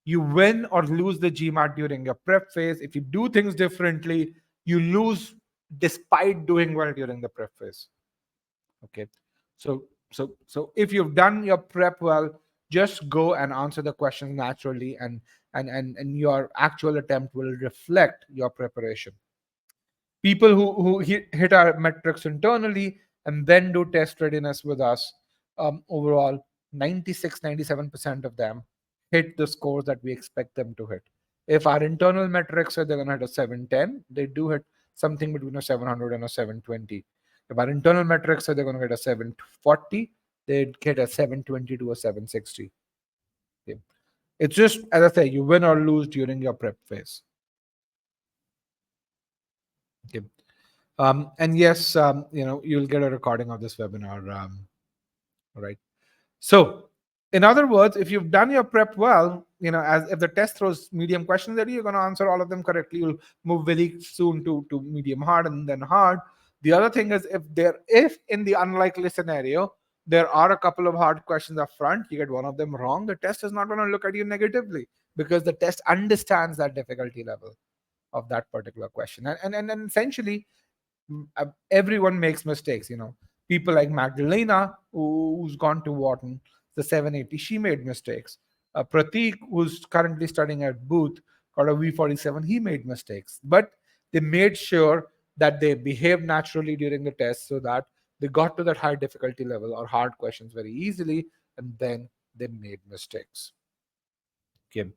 You win or lose the GMAT during your prep phase. If you do things differently, you lose despite doing well during the prep phase. Okay. So if you've done your prep well, just go and answer the questions naturally, and your actual attempt will reflect your preparation. People who hit our metrics internally and then do test readiness with us, overall 96-97% of them hit the scores that we expect them to hit. If our internal metrics say they're going to hit a 710, they do hit something between a 700 and a 720. If our internal metrics say they're going to get a 740, they'd get a 720 to a 760. Okay. It's just, as I say, you win or lose during your prep phase. Okay. And yes, you'll get a recording of this webinar. All right. So, in other words, if you've done your prep well, as if the test throws medium questions at you, you're going to answer all of them correctly. You'll move very soon to medium hard and then hard. The other thing is, if in the unlikely scenario there are a couple of hard questions up front, you get one of them wrong, the test is not going to look at you negatively, because the test understands that difficulty level of that particular question. And essentially, everyone makes mistakes. People like Magdalena, who's gone to Wharton, the 780, she made mistakes. Pratik, who's currently studying at Booth, got a V47, he made mistakes. But they made sure that they behaved naturally during the test, so that they got to that high difficulty level or hard questions very easily, and then they made mistakes. Okay.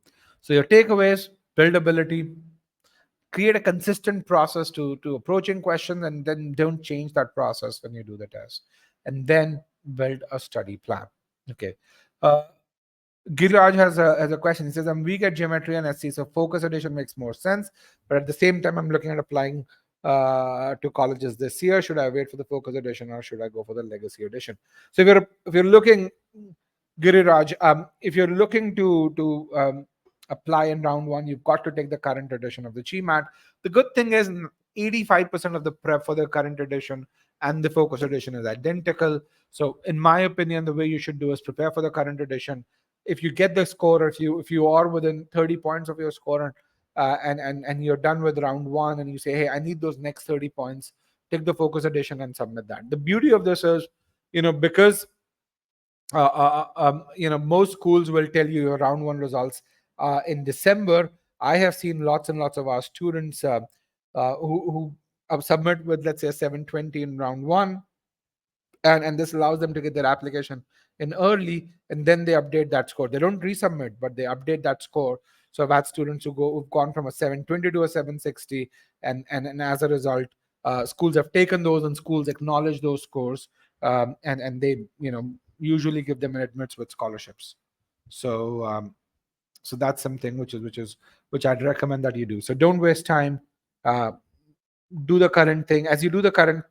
So your takeaways: build ability, create a consistent process to approaching questions, and then don't change that process when you do the test, and then build a study plan. Okay. Giriraj has a question. He says, I'm weak at geometry and SC, so focus edition makes more sense, but at the same time I'm looking at applying to colleges this year. Should I wait for the focus edition, or should I go for the legacy edition? So if you're looking, Giriraj, if you're looking to apply in round one, you've got to take the current edition of the GMAT. The good thing is 85% of the prep for the current edition and the focus edition is identical. So in my opinion, the way you should do is prepare for the current edition. If you get the score, or if you are within 30 points of your score, and you're done with round one, and you say, hey, I need those next 30 points, take the focus edition and submit that. The beauty of this is, because most schools will tell you your round one results in December. I have seen lots and lots of our students who submit with, let's say, 720 in round one, and this allows them to get their application in early, and then they update that score. They don't resubmit, but they update that score. So I've had students who've gone from a 720 to a 760, and as a result, schools have taken those, and schools acknowledge those scores, and they usually give them admits with scholarships. So that's something which I'd recommend that you do. So don't waste time. Do the current thing. As you do the current,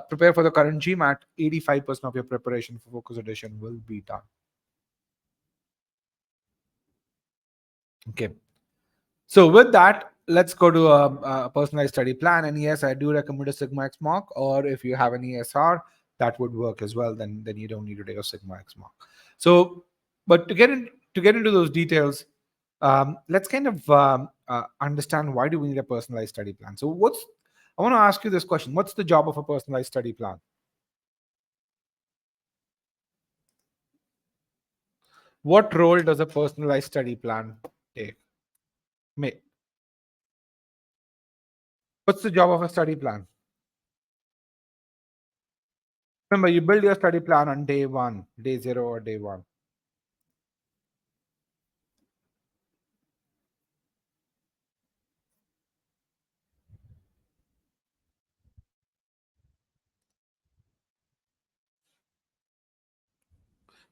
prepare for the current GMAT, 85% of your preparation for focus edition will be done. Okay. So with that, let's go to a personalized study plan. And yes, I do recommend a Sigma X mock, or if you have an ESR, that would work as well. Then you don't need to take a Sigma X mock. So, but to get into those details, let's kind of understand, why do we need a personalized study plan? So I want to ask you this question. What's the job of a personalized study plan? What role does a personalized study plan take? What's the job of a study plan? Remember, you build your study plan on day one, day zero, or day one.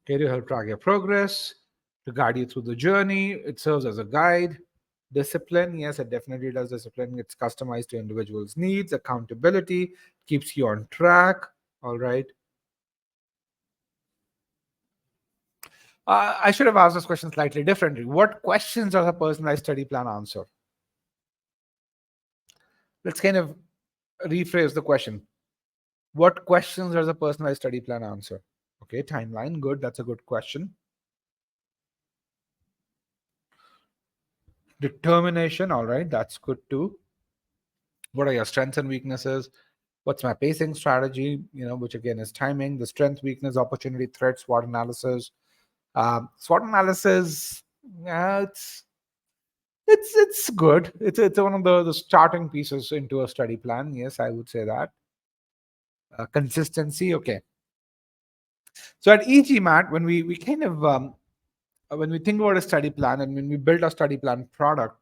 Okay, to help track your progress, to guide you through the journey. It serves as a guide. Discipline, yes, it definitely does discipline. It's customized to individuals' needs. Accountability keeps you on track. All right. I should have asked this question slightly differently. What questions does a personalized study plan answer? Let's kind of rephrase the question. What questions does a personalized study plan answer? Okay, timeline, good. That's a good question. Determination, all right, that's good too. What are your strengths and weaknesses? What's my pacing strategy? Which again is timing. The strength, weakness, opportunity, threat, SWOT analysis. SWOT analysis, yeah, it's good. It's one of the starting pieces into a study plan. Yes, I would say that. Consistency, okay. So at e-GMAT, when we kind of when we think about a study plan, and when we build a study plan product,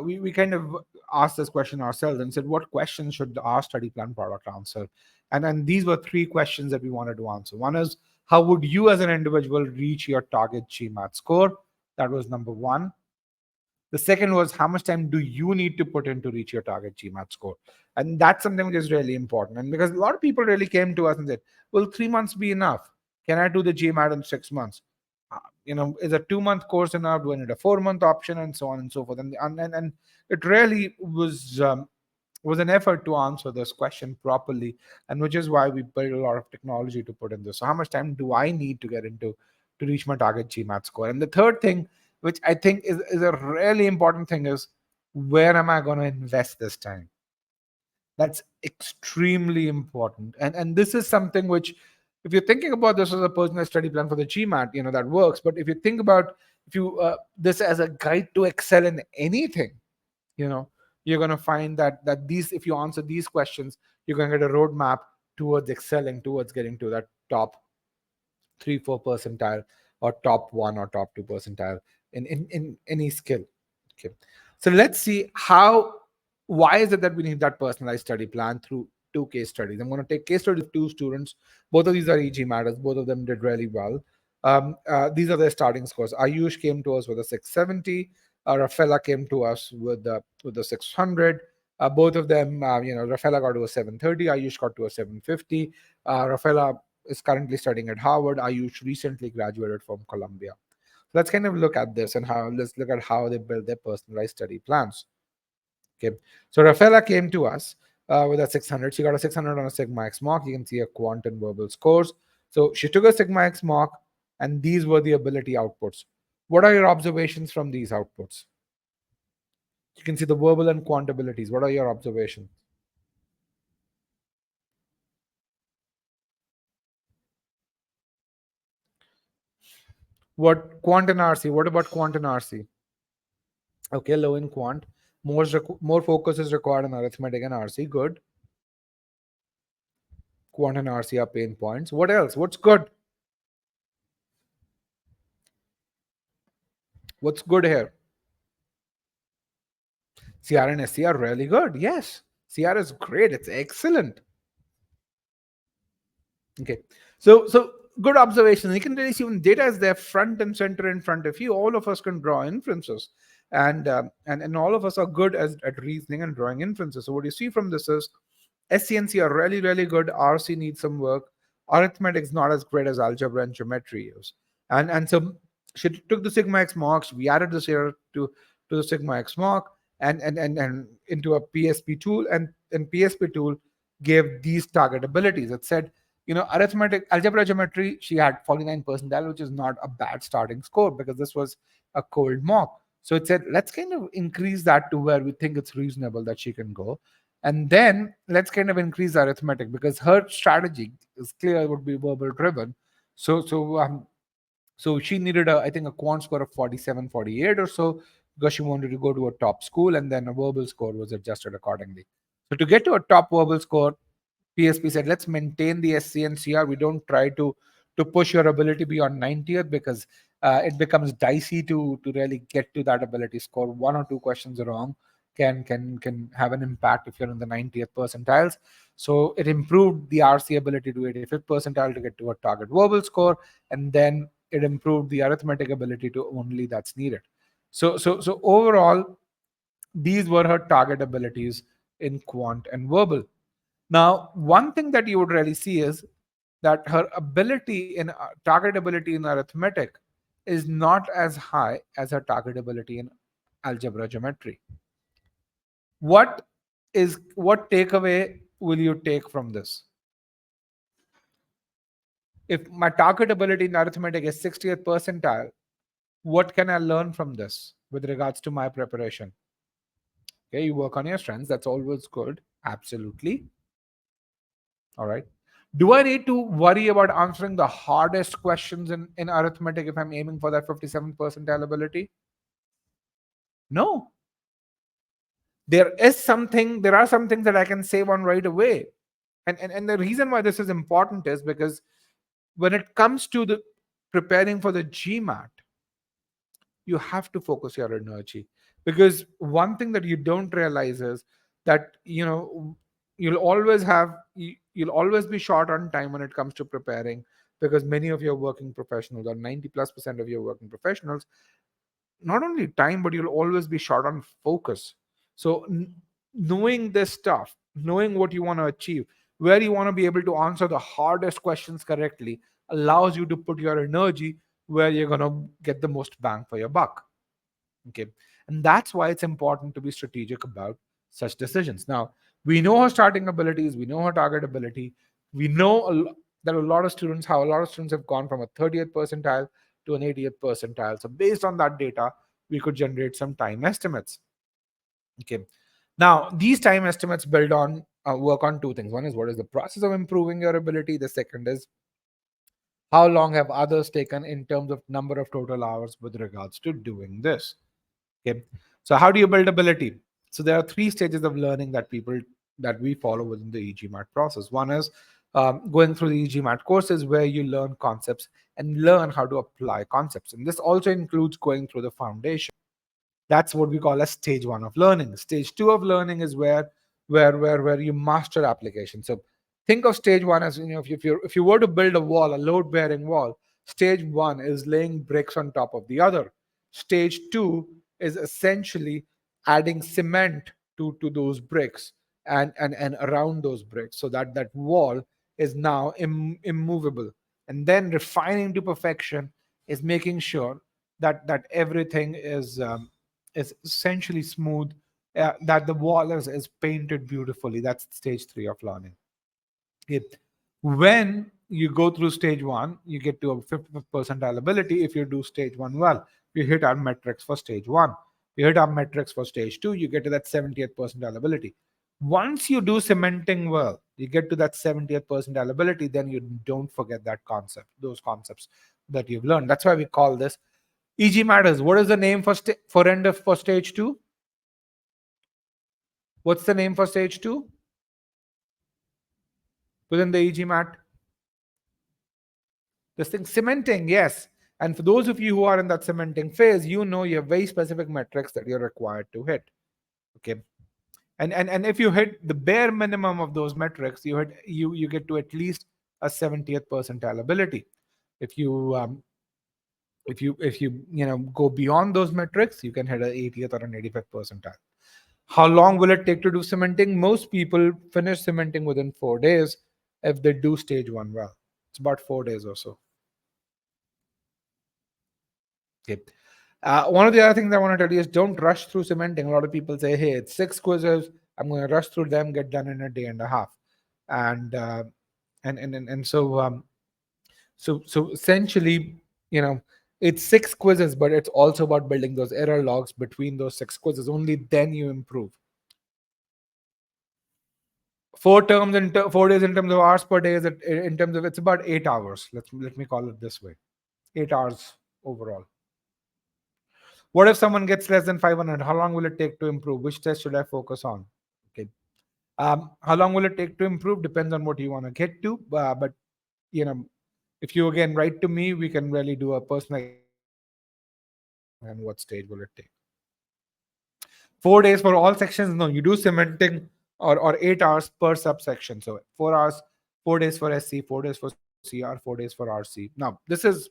we kind of asked this question ourselves and said, what questions should our study plan product answer? And then these were three questions that we wanted to answer. One is, how would you as an individual reach your target GMAT score? That was number one. The second was, how much time do you need to put in to reach your target GMAT score? And that's something which is really important. And because a lot of people really came to us and said, will 3 months be enough? Can I do the GMAT in 6 months? Is a 2-month course enough? Do I need a 4-month option? And so on and so forth. And it really was an effort to answer this question properly, and which is why we built a lot of technology to put in this. So how much time do I need to get into to reach my target GMAT score? And the third thing, which I think is a really important thing, is, where am I going to invest this time? That's extremely important. And this is something which, if you're thinking about this as a personal study plan for the GMAT, that works. But if you think about, this as a guide to excel in anything, you're going to find that these, if you answer these questions, you're going to get a roadmap towards excelling, towards getting to that top 3-4 percentile, or top 1 or top 2 percentile in any skill. Okay, so let's see why is it that we need that personalized study plan through 2 case studies. I'm going to take case studies of 2 students. Both of these are e-GMATs. Both of them did really well. These are their starting scores. Ayush came to us with a 670. Rafaela came to us with the 600. Both of them, Rafaela got to a 730. Ayush got to a 750. Rafaela is currently studying at Harvard. Ayush recently graduated from Columbia. Let's kind of look at this and let's look at how they build their personalized study plans. Okay, so Rafaela came to us with a 600. She got a 600 on a Sigma X mock. You can see a quant and verbal scores. So she took a Sigma X mock, and these were the ability outputs. What are your observations from these outputs? You can see the verbal and quant abilities. What are your observations? What quant and RC? What about quant and RC? Okay, low in quant. More focus is required on arithmetic and RC. Good. Quant and RC are pain points. What else? What's good? What's good here? CR and SC are really good. Yes. CR is great. It's excellent. Okay. So good observation. You can really see when data is there front and center in front of you, all of us can draw inferences. And all of us are good at reasoning and drawing inferences. So what you see from this is SCNC are really, really good. RC needs some work. Arithmetic is not as great as algebra and geometry is. And so she took the Sigma X marks. We added this here to the Sigma X mark and into a PSP tool. And PSP tool gave these target abilities. It said, arithmetic, algebra, geometry, she had 49 percentile, which is not a bad starting score because this was a cold mock. So it said, let's kind of increase that to where we think it's reasonable that she can go. And then let's kind of increase arithmetic because her strategy is clear it would be verbal driven. So she needed I think a quant score of 47, 48 or so because she wanted to go to a top school, and then a verbal score was adjusted accordingly. So to get to a top verbal score, PSP said, let's maintain the SC and CR. We don't try to push your ability beyond 90th because it becomes dicey to really get to that ability score. One or two questions wrong can have an impact if you're in the 90th percentiles. So it improved the RC ability to 85th percentile to get to a target verbal score, and then it improved the arithmetic ability to only that's needed. So overall, these were her target abilities in quant and verbal. Now, one thing that you would really see is that her ability in target ability in arithmetic is not as high as her target ability in algebra geometry. What takeaway will you take from this? If my target ability in arithmetic is 60th percentile, what can I learn from this with regards to my preparation? Okay, you work on your strengths. That's always good. Absolutely. All right. Do I need to worry about answering the hardest questions in arithmetic if I'm aiming for that 57th percentile ability? No. There are some things that I can save on right away. And the reason why this is important is because when it comes to the preparing for the GMAT, you have to focus your energy, because one thing that you don't realize is that you'll always be short on time when it comes to preparing, because many of your working professionals, or 90+% of your working professionals, not only time, but you'll always be short on focus. So knowing this stuff, knowing what you want to achieve, where you want to be able to answer the hardest questions correctly, allows you to put your energy where you're going to get the most bang for your buck. Okay. And that's why it's important to be strategic about such decisions. Now, we know her starting abilities, we know her target ability, we know that a lot of students have gone from a 30th percentile to an 80th percentile. So based on that data, we could generate some time estimates. Okay. Now, these time estimates build on work on two things. One is, what is the process of improving your ability? The second is, how long have others taken in terms of number of total hours with regards to doing this? Okay. So how do you build ability? So there are three stages of learning that we follow within the e-GMAT process. One is going through the e-GMAT courses, where you learn concepts and learn how to apply concepts. And this also includes going through the foundation. That's what we call as stage one of learning. Stage two of learning is where you master application. So think of stage one as, if you were to build a wall, a load bearing wall, stage one is laying bricks on top of the other. Stage two is essentially adding cement to those bricks and around those bricks, so that wall is now immovable. And then refining to perfection is making sure that everything is essentially smooth, that the wall is painted beautifully. That's stage 3 of learning. It, when you go through stage 1, you get to a 50th percentile ability if you do stage 1 well. You hit our metrics for stage 1. You hit our metrics for stage 2, you get to that 70th percentile ability. Once you do cementing well, you get to that 70th percentile ability, then you don't forget that concept, those concepts that you've learned. That's why we call this EG matters. What is the name for end of for stage 2? What's the name for stage 2 within the e-GMAT? This thing, cementing, yes. And for those of you who are in that cementing phase, you know you have very specific metrics that you're required to hit. Okay. And if you hit the bare minimum of those metrics, you get to at least a 70th percentile ability. If you go beyond those metrics, you can hit an 80th or an 85th percentile. How long will it take to do cementing? Most people finish cementing within 4 days if they do stage 1 well. It's about 4 days or so. Okay. One of the other things I want to tell you is don't rush through cementing. A lot of people say, hey, it's 6 quizzes. I'm going to rush through them, get done in a day and a half. So essentially, it's 6 quizzes, but it's also about building those error logs between those 6 quizzes. Only then you improve. 4 days in terms of hours per day is in terms of, it's about 8 hours. Let me call it this way. 8 hours overall. What if someone gets less than 500? How long will it take to improve? Which test should I focus on? Okay. How long will it take to improve? Depends on what you want to get to. But if you again write to me, we can really do a personalized and what stage will it take. 4 days for all sections? No, you do cementing or 8 hours per subsection. So 4 hours, 4 days for SC, 4 days for CR, 4 days for RC. Now, this is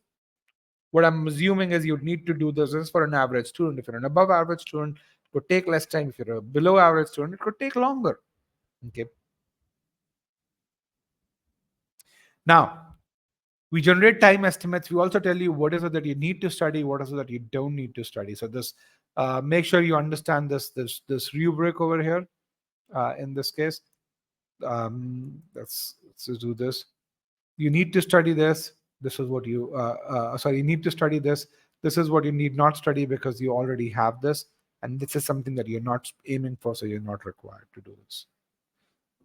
what I'm assuming is you'd need to do this is for an average student. If you're an above average student, it could take less time. If you're a below average student, it could take longer. Okay. Now, we generate time estimates. We also tell you what is it that you need to study, what is it that you don't need to study. So this, make sure you understand this rubric over here. In this case, let's do this. You need to study this. This is what you you need to study this. This is what you need not study because you already have this, and this is something that you're not aiming for, so you're not required to do this.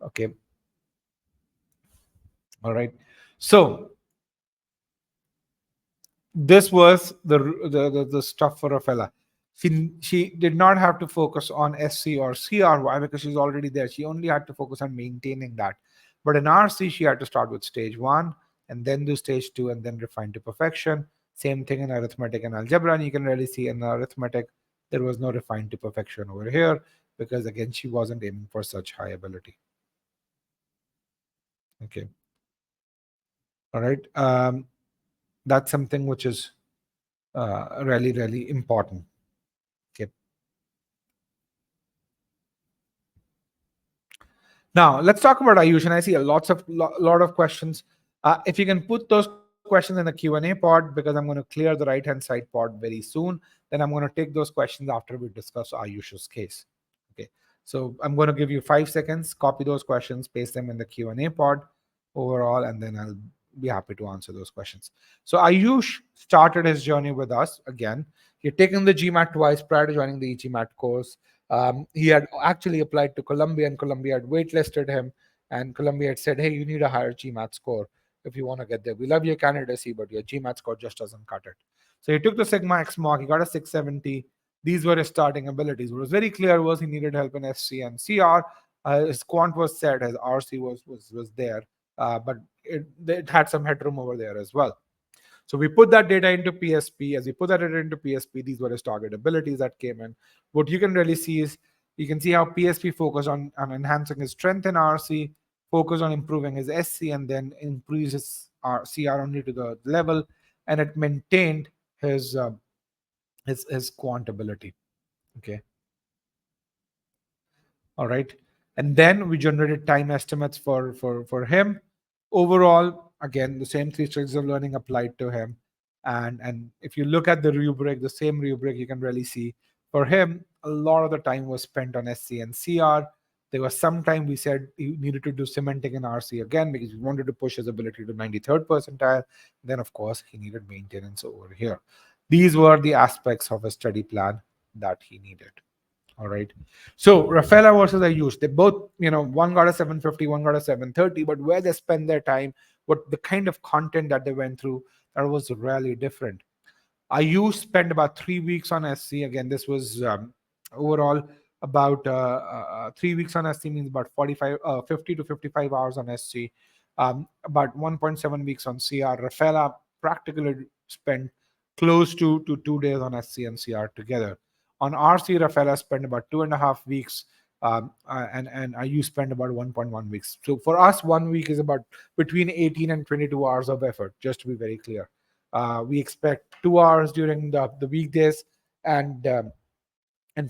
Okay. All right. So this was the stuff for a fella. She did not have to focus on SC or CR. Why? Because she's already there. She only had to focus on maintaining that. But in RC, she had to start with stage 1 and then do stage 2 and then refine to perfection. Same thing in arithmetic and algebra. And you can really see in arithmetic, there was no refined to perfection over here because, again, she wasn't aiming for such high ability. Okay. All right. That's something which is really, really important. Okay. Now let's talk about Ayush, and I see a lot of questions. If you can put those questions in the Q&A pod, because I'm going to clear the right-hand side pod very soon. Then I'm going to take those questions after we discuss Ayush's case. Okay, so I'm going to give you 5 seconds. Copy those questions, paste them in the Q&A pod overall, and then I'll be happy to answer those questions. So Ayush started his journey with us again. He had taken the GMAT twice prior to joining the e-GMAT course. He had actually applied to Columbia, and Columbia had waitlisted him, and Columbia had said, hey, you need a higher GMAT score if you want to get there. We love your candidacy, but your GMAT score just doesn't cut it. So he took the Sigma X mock, he got a 670. These were his starting abilities. What was very clear was he needed help in SC and CR. His quant was set, his RC was there, but it had some headroom over there as well. So we put that data into PSP. As we put that data into PSP, these were his target abilities that came in. What you can really see is, you can see how PSP focused on enhancing his strength in RC, focused on improving his SC, and then increase his CR only to the level, and it maintained his quant ability. Okay. All right. And then we generated time estimates for him. Overall, again, the same 3 strategies of learning applied to him. And if you look at the rubric, the same rubric, you can really see for him a lot of the time was spent on SC and CR. There was some time we said he needed to do cementing in RC again because we wanted to push his ability to 93rd percentile. Then of course he needed maintenance over here. These were the aspects of a study plan that he needed. All right. So Rafaela versus Ayush, they both, one got a 750, one got a 730, but where they spend their time, what the kind of content that they went through, that was really different. Ayush spent about 3 weeks on SC. Again, this was overall about 3 weeks on SC means about 50 to 55 hours on SC, about 1.7 weeks on CR. Rafaela practically spent close to 2 days on SC and CR together. On RC, Rafaela spent about 2.5 weeks, and Ayush spent about 1.1 weeks. So for us, 1 week is about between 18 and 22 hours of effort, just to be very clear. We expect 2 hours during the weekdays and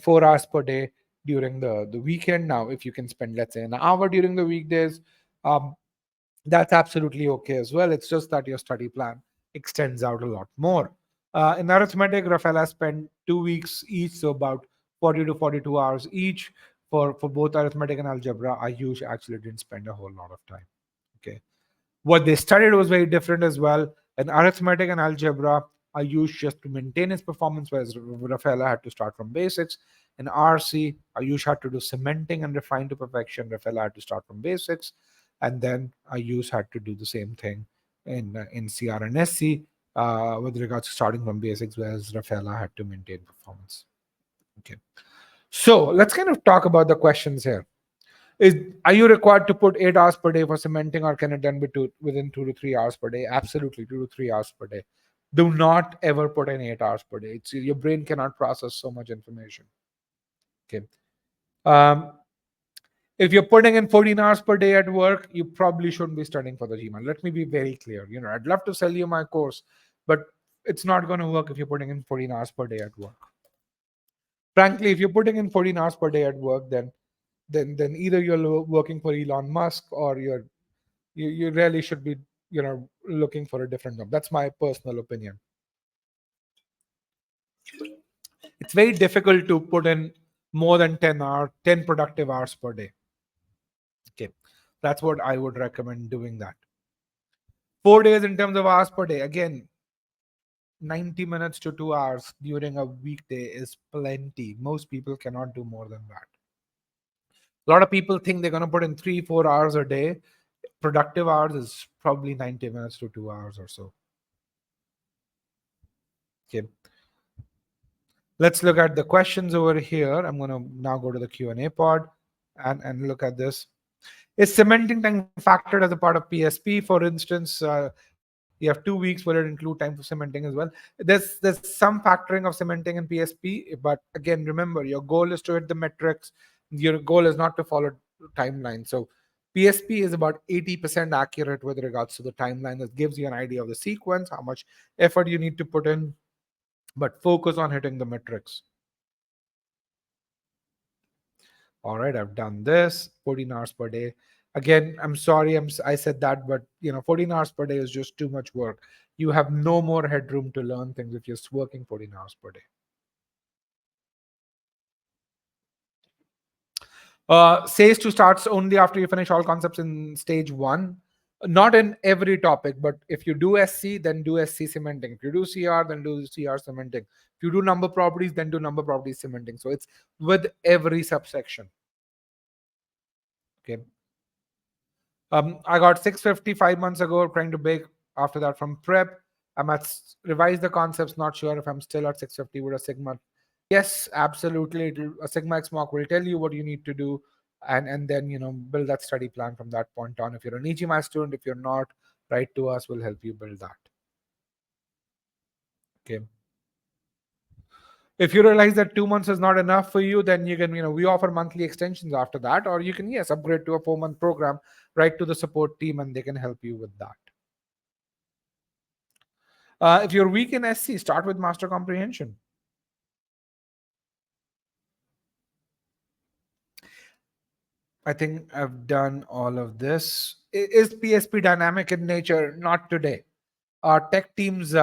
4 hours per day during the weekend. Now, if you can spend, let's say, an hour during the weekdays, um, that's absolutely okay as well. It's just that your study plan extends out a lot more. In arithmetic, Rafaela spent 2 weeks each, so about 40 to 42 hours each for both arithmetic and algebra. Ayush actually didn't spend a whole lot of time. Okay. What they studied was very different as well. In arithmetic and algebra, are used just to maintain his performance, whereas Rafaela had to start from basics. In RC, Ayush had to do cementing and refine to perfection. Rafaela had to start from basics, and then Ayush had to do the same thing in CR and SC with regards to starting from basics, whereas Rafaela had to maintain performance. Okay, so let's kind of talk about the questions here. Are you required to put 8 hours per day for cementing, or can it done within 2 to 3 hours per day? Absolutely, 2 to 3 hours per day. Do not ever put in 8 hours per day. Your brain cannot process so much information. Okay. Um, if you're putting in 14 hours per day at work, you probably shouldn't be studying for the GMAT. Let me be very clear. I'd love to sell you my course, but it's not going to work if you're putting in 14 hours per day at work. Frankly, if you're putting in 14 hours per day at work, then either you're working for Elon Musk, or you really should be looking for a different job. That's my personal opinion. It's very difficult to put in more than 10 productive hours per day. Okay, that's what I would recommend doing. That 4 days in terms of hours per day, again, 90 minutes to 2 hours during a weekday is plenty. Most people cannot do more than that. A lot of people think they're going to put in 3-4 hours a day. Productive hours is probably 90 minutes to 2 hours or so. Okay. Let's look at the questions over here. I'm going to now go to the Q&A pod and look at this. Is cementing time factored as a part of PSP? For instance, you have 2 weeks. Will it include time for cementing as well? There's some factoring of cementing in PSP, but again, remember, your goal is to hit the metrics. Your goal is not to follow timeline. So PSP is about 80% accurate with regards to the timeline. That gives you an idea of the sequence, how much effort you need to put in, but focus on hitting the metrics. All right, I've done this. 14 hours per day. Again, I'm sorry I said that, but 14 hours per day is just too much work. You have no more headroom to learn things if you're working 14 hours per day. Says to start only after you finish all concepts in stage 1. Not in every topic, but if you do SC, then do SC cementing. If you do CR, then do CR cementing. If you do number properties, then do number properties cementing. So it's with every subsection. Okay. I got 650 5 months ago, trying to bake after that from prep. I must revise the concepts. Not sure if I'm still at 650 with a Sigma. Yes, absolutely. A Sigma X mark will tell you what you need to do, and then build that study plan from that point on. If you're an e-GMAT student, if you're not, write to us. We'll help you build that. Okay. If you realize that 2 months is not enough for you, then you can, we offer monthly extensions after that, or you can, yes, upgrade to a 4-month program, write to the support team, and they can help you with that. If you're weak in SC, start with master comprehension. I think I've done all of this. Is PSP dynamic in nature? Not today. our tech teams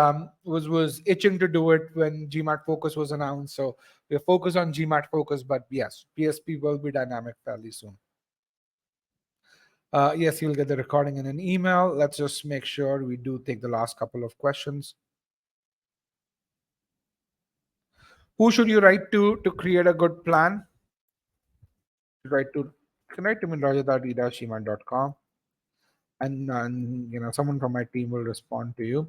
was itching to do it when GMAT Focus was announced. So we're focused on GMAT Focus, but yes, PSP will be dynamic fairly soon. Yes, you'll get the recording in an email. Let's just make sure we do take the last couple of questions. Who should you write to create a good plan? Write to You can write to me rajat@e-gmat.com, and someone from my team will respond to you.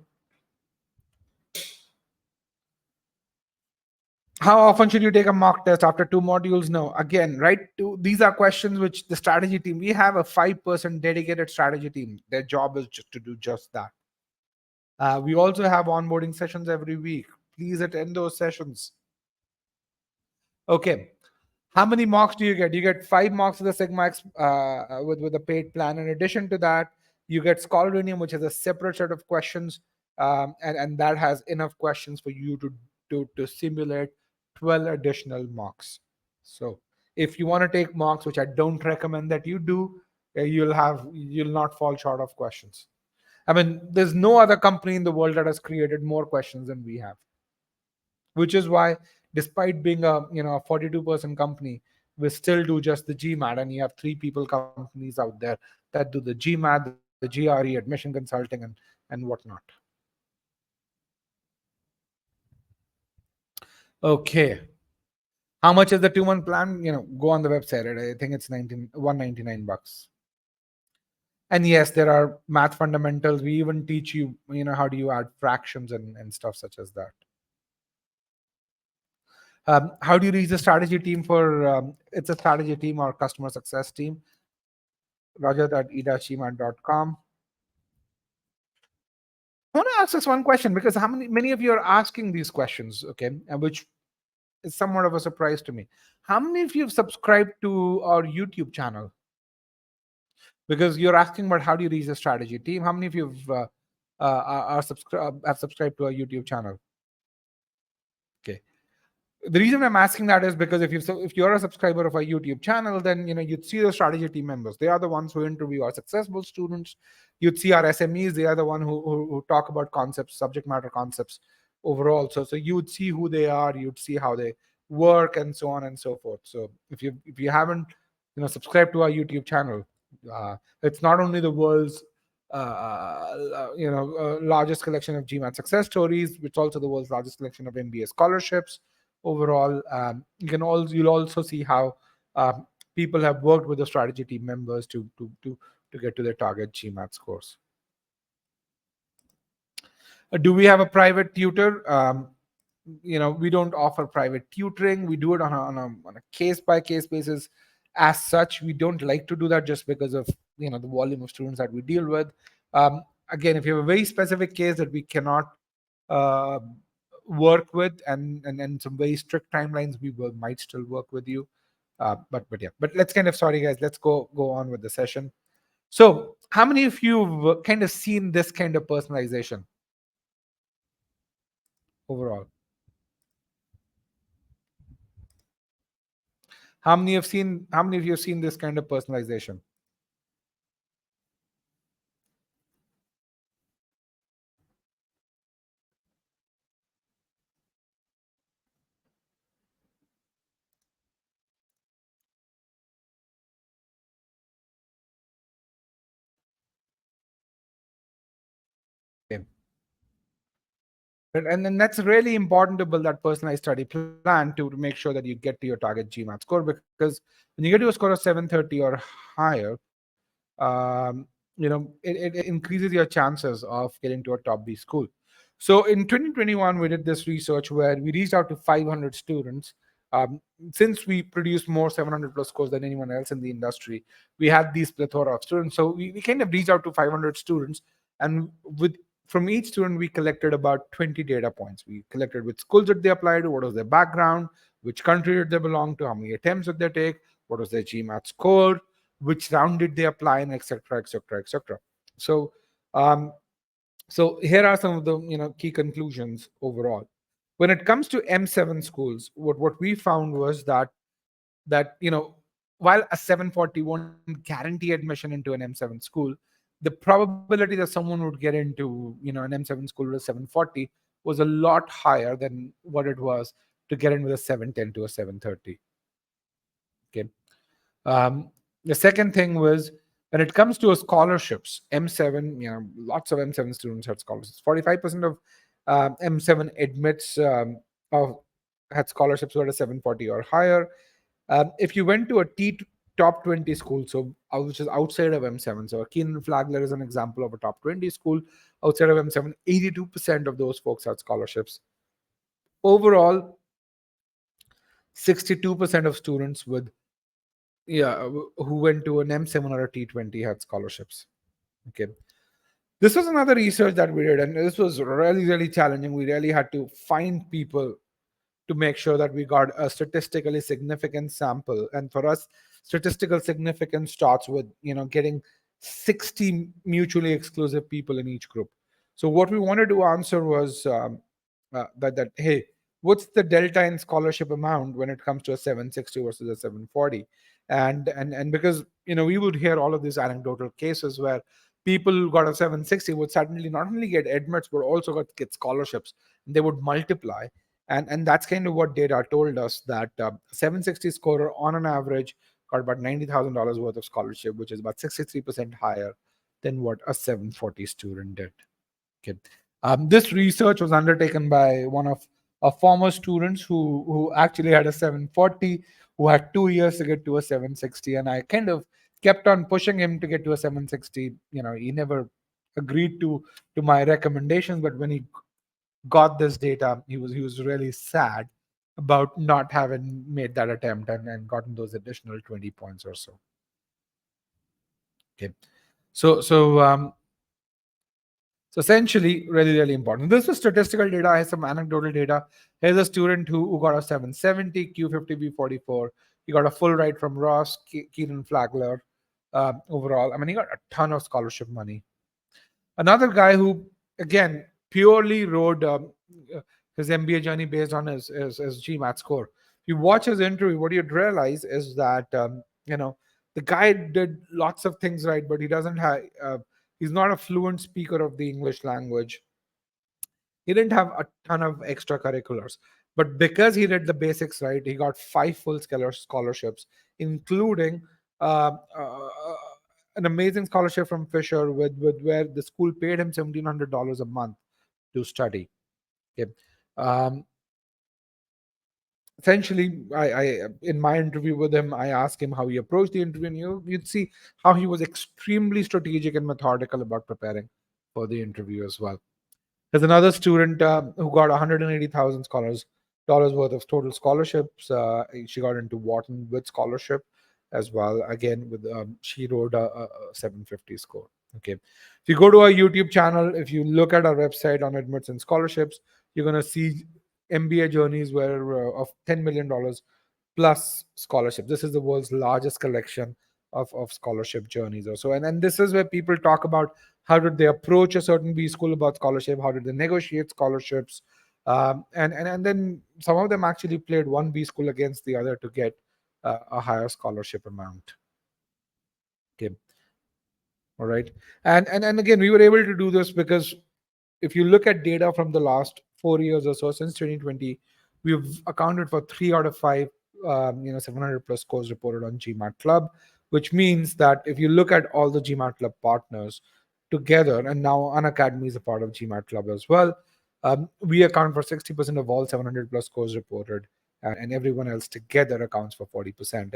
How often should you take a mock test after 2 modules? No. Again, right? These are questions which the strategy team, we have a 5% dedicated strategy team. Their job is just to do just that. We also have onboarding sessions every week. Please attend those sessions. Okay. How many marks do you get? You get 5 marks of the Sigma X with a paid plan. In addition to that, you get Scholarinium, which is a separate set of questions, and that has enough questions for you to simulate 12 additional marks. So if you want to take marks, which I don't recommend that you do, you'll not fall short of questions. I mean, there's no other company in the world that has created more questions than we have, which is why, despite being a 42% company, we still do just the GMAT, and you have 3 people companies out there that do the GMAT, the GRE, admission consulting, and whatnot. Okay. How much is the 2-month plan? Go on the website. I think it's $199. And yes, there are math fundamentals. We even teach you, how do you add fractions and stuff such as that. How do you reach the strategy team for it's a strategy team or customer success team? Rajat@e-gmat.com. I want to ask this one question because many of you are asking these questions, okay, and which is somewhat of a surprise to me. How many of you have subscribed to our YouTube channel? Because you're asking about how do you reach the strategy team. How many of you have subscribed to our YouTube channel? Okay. The reason I'm asking that is because if you're a subscriber of our YouTube channel, then you'd see the strategy team members. They are the ones who interview our successful students. You'd see our SMEs. They are the one who talk about concepts, subject matter concepts overall. So you'd see who they are. You'd see how they work, and so on and so forth. So if you haven't subscribed to our YouTube channel, it's not only the world's largest collection of GMAT success stories, it's also the world's largest collection of MBA scholarships. Overall, you'll also see how people have worked with the strategy team members to get to their target GMAT scores. Do we have a private tutor? We don't offer private tutoring. We do it on a case-by-case basis. As such, we don't like to do that just because of the volume of students that we deal with. Again, if you have a very specific case that we cannot work with and some very strict timelines, we might still work with you. But let's sorry guys, let's go on with the session. So how many of you have kind of seen this kind of personalization overall? How many of you have seen this kind of personalization? Okay. And then that's really important to build that personalized study plan to make sure that you get to your target GMAT score, because when you get to a score of 730 or higher, it increases your chances of getting to a top B school. So in 2021, we did this research where we reached out to 500 students. Since we produce more 700 plus scores than anyone else in the industry, we had these plethora of students. So we kind of reached out to 500 students, and from each student, we collected about 20 data points. We collected which schools did they apply to, what was their background, which country did they belong to, how many attempts did they take, what was their GMAT score, which round did they apply in, etc., etc., etc. So here are some of the key conclusions overall. When it comes to M7 schools, what we found was that while a 740 won't guarantee admission into an M7 school, the probability that someone would get into, an M7 school with a 740 was a lot higher than what it was to get in with a 710 to a 730. Okay. The second thing was, when it comes to scholarships, M7, lots of M7 students had scholarships. 45% of M7 admits of had scholarships who had a 740 or higher. If you went to a top 20 school, so which is outside of M7, so Keenan Flagler is an example of a top 20 school outside of M7. 82% of those folks had scholarships. Overall, 62% of students who went to an M7 or a T20 had scholarships. Okay. This was another research that we did, and this was really, really challenging. We really had to find people to make sure that we got a statistically significant sample. And for us, statistical significance starts with getting 60 mutually exclusive people in each group. So what we wanted to answer was that hey, what's the delta in scholarship amount when it comes to a 760 versus a 740? And because we would hear all of these anecdotal cases where people who got a 760 would suddenly not only get admits but also get scholarships, and they would multiply. And that's kind of what data told us, that 760 scorer on an average got about $90,000 worth of scholarship, which is about 63% higher than what a 740 student did. Okay. This research was undertaken by one of our former students who actually had a 740, who had 2 years to get to a 760, and I kind of kept on pushing him to get to a 760. He never agreed to my recommendations, but when he got this data, he was really sad about not having made that attempt and gotten those additional 20 points or so. Okay. So essentially, really, really important. This is statistical data. I have some anecdotal data. Here's a student who got a 770 Q50B44. He got a full ride from Ross, Keenan Flagler. Overall, I mean, he got a ton of scholarship money. Another guy who, again, purely rode his MBA journey based on his GMAT score. If you watch his interview, what you'd realize is that the guy did lots of things right, but he doesn't have. He's not a fluent speaker of the English language. He didn't have a ton of extracurriculars, but because he did the basics right, he got 5 full scholarships, including uh, uh, an amazing scholarship from Fisher, with where the school paid him $1,700 a month to study. Okay. Um, Essentially, I in my interview with him, I asked him how he approached the interview, and you'd see how he was extremely strategic and methodical about preparing for the interview as well. There's another student who got 180,000 dollars worth of total scholarships. She got into Wharton with scholarship as well. Again, with she wrote a 750 score. Okay, if you go to our YouTube channel, if you look at our website on admits and scholarships, you're gonna see MBA journeys where of $10 million plus scholarship. This is the world's largest collection of scholarship journeys also. And this is where people talk about how did they approach a certain B school about scholarship, how did they negotiate scholarships, and then some of them actually played one B school against the other to get a higher scholarship amount. Okay. All right. And again, we were able to do this because if you look at data from the last 4 years or so, since 2020, we've accounted for 3 out of 5 700 plus scores reported on GMAT Club, which means that if you look at all the GMAT Club partners together, and now Unacademy is a part of GMAT Club as well, we account for 60% of all 700 plus scores reported, and everyone else together accounts for 40%.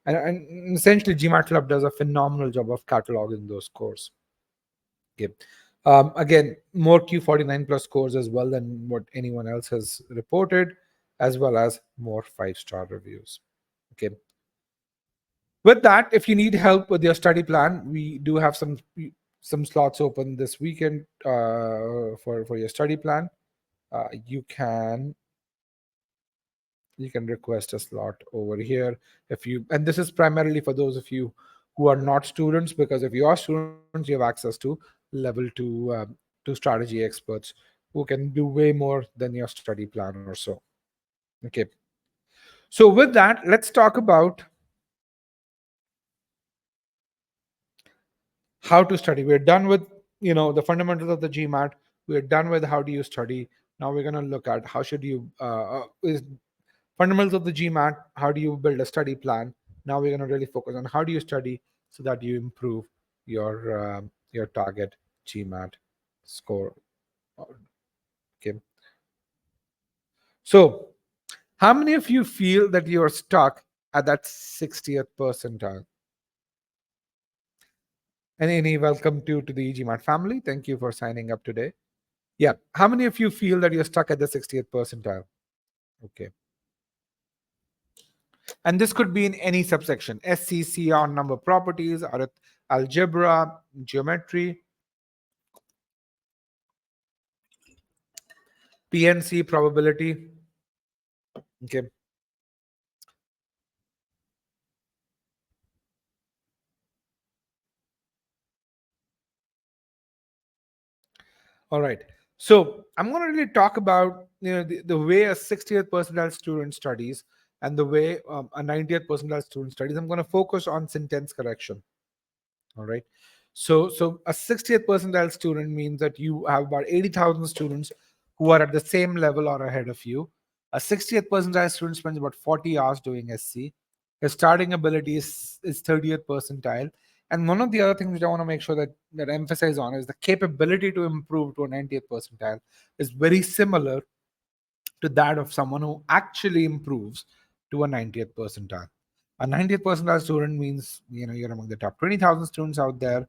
And essentially, GMAT Club does a phenomenal job of cataloging those scores. Okay. Again, more Q49 plus scores as well than what anyone else has reported, as well as more 5-star reviews. Okay. With that, if you need help with your study plan, we do have some slots open this weekend for your study plan. You can request a slot over here. And this is primarily for those of you who are not students, because if you are students, you have access to level 2 strategy experts who can do way more than your study plan or so. Okay. So with that, let's talk about how to study. We're done with the fundamentals of the GMAT. We're done with how do you study. Now we're going to look at how should you is fundamentals of the GMAT. How do you build a study plan? Now we're going to really focus on how do you study so that you improve your target GMAT score. Okay. So, how many of you feel that you're stuck at that 60th percentile? Any welcome to the e-GMAT family. Thank you for signing up today. Yeah. How many of you feel that you're stuck at the 60th percentile? Okay. And this could be in any subsection: SCCR, number properties, algebra, geometry, PNC, probability. Okay. All right. So I'm going to really talk about the way a 60th percentile student studies and the way a 90th percentile student studies. I'm going to focus on sentence correction. All right. So a 60th percentile student means that you have about 80,000 students who are at the same level or ahead of you. A 60th percentile student spends about 40 hours doing SC. His starting ability is 30th percentile. And one of the other things which I want to make sure that I emphasize on is the capability to improve to a 90th percentile is very similar to that of someone who actually improves to a 90th percentile. A 90th percentile student means you're among the top 20,000 students out there.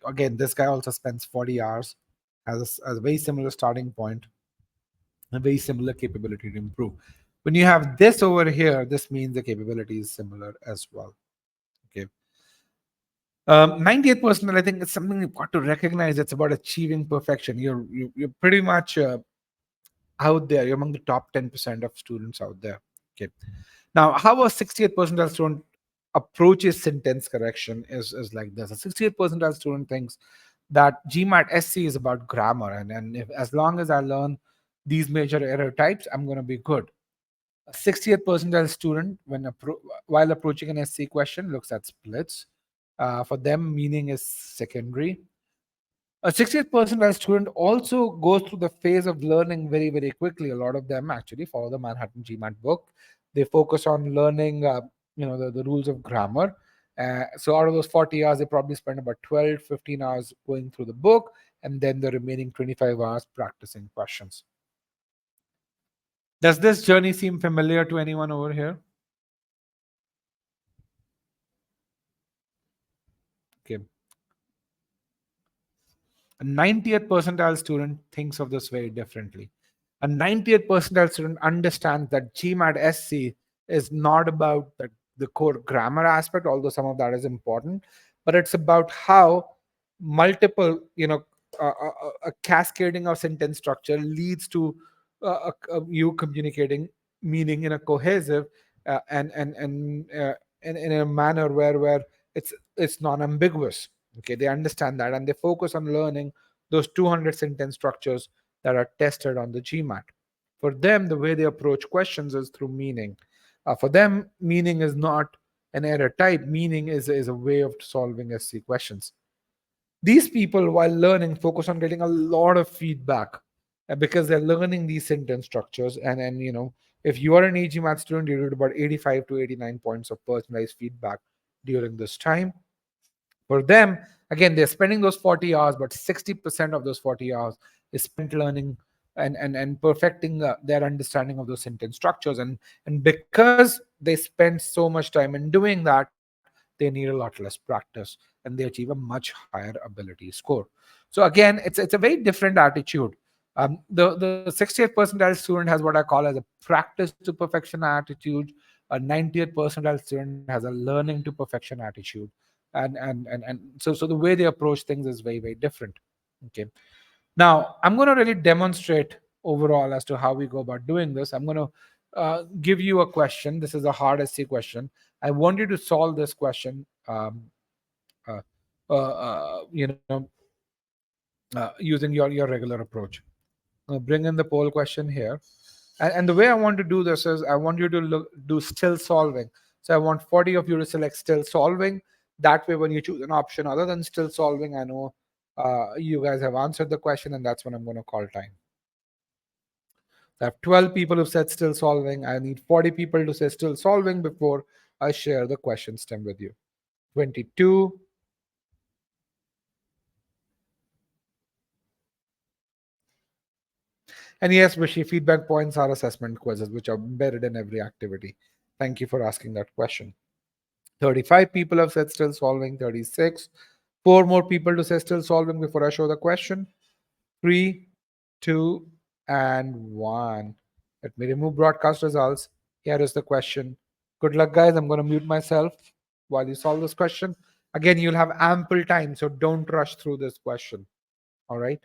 Again, this guy also spends 40 hours, has a very similar starting point, a very similar capability to improve. When you have this over here, this means the capability is similar as well. Okay. 90th percentile, I think it's something you've got to recognize. It's about achieving perfection. You're pretty much out there. You're among the top 10% of students out there. Okay. Now, how a 60th percentile student approaches sentence correction is like this. A 60th percentile student thinks that GMAT SC is about grammar, and if, as long as I learn these major error types, I'm going to be good. A 60th percentile student, while approaching an SC question, looks at splits. For them, meaning is secondary. A 60th percentile student also goes through the phase of learning very, very quickly. A lot of them actually follow the Manhattan GMAT book. They focus on learning, the rules of grammar. So out of those 40 hours, they probably spend about 12, 15 hours going through the book, and then the remaining 25 hours practicing questions. Does this journey seem familiar to anyone over here? Okay. A 90th percentile student thinks of this very differently. A 90th percentile student understands that GMAT SC is not about the core grammar aspect, although some of that is important, but it's about how multiple, a cascading of sentence structure leads to you communicating meaning in a cohesive and in a manner where it's non-ambiguous. Okay, they understand that and they focus on learning those 200 sentence structures that are tested on the GMAT. For them, the way they approach questions is through meaning. For them, meaning is not an error type. Meaning is a way of solving SC questions. These people, while learning, focus on getting a lot of feedback because they're learning these sentence structures. And if you are an e-GMAT student, you get about 85 to 89 points of personalized feedback during this time. For them, again, they're spending those 40 hours, but 60% of those 40 hours is spent learning and perfecting their understanding of those sentence structures. And because they spend so much time in doing that, they need a lot less practice and they achieve a much higher ability score. So again, it's a very different attitude. The 60th percentile student has what I call as a practice to perfection attitude. A 90th percentile student has a learning to perfection attitude. And so the way they approach things is very, very different. Okay. Now I'm going to really demonstrate overall as to how we go about doing this. I'm going to give you a question. This is a hard SC question. I want you to solve this question uh, you know using your regular approach. Bring in the poll question here. And the way I want to do this is I want you to do still solving. So I want 40 of you to select still solving. That way, when you choose an option other than still solving, I know you guys have answered the question, and that's when I'm going to call time. I have 12 people who said still solving. I need 40 people to say still solving before I share the question stem with you. 22. And yes, Rishi, feedback points are assessment quizzes, which are embedded in every activity. Thank you for asking that question. 35 people have said still solving. 36. 4 more people to say still solving before I show the question. 3, 2, and 1. Let me remove broadcast results. Here is the question. Good luck, guys. I'm going to mute myself while you solve this question. Again, you'll have ample time, so don't rush through this question. All right.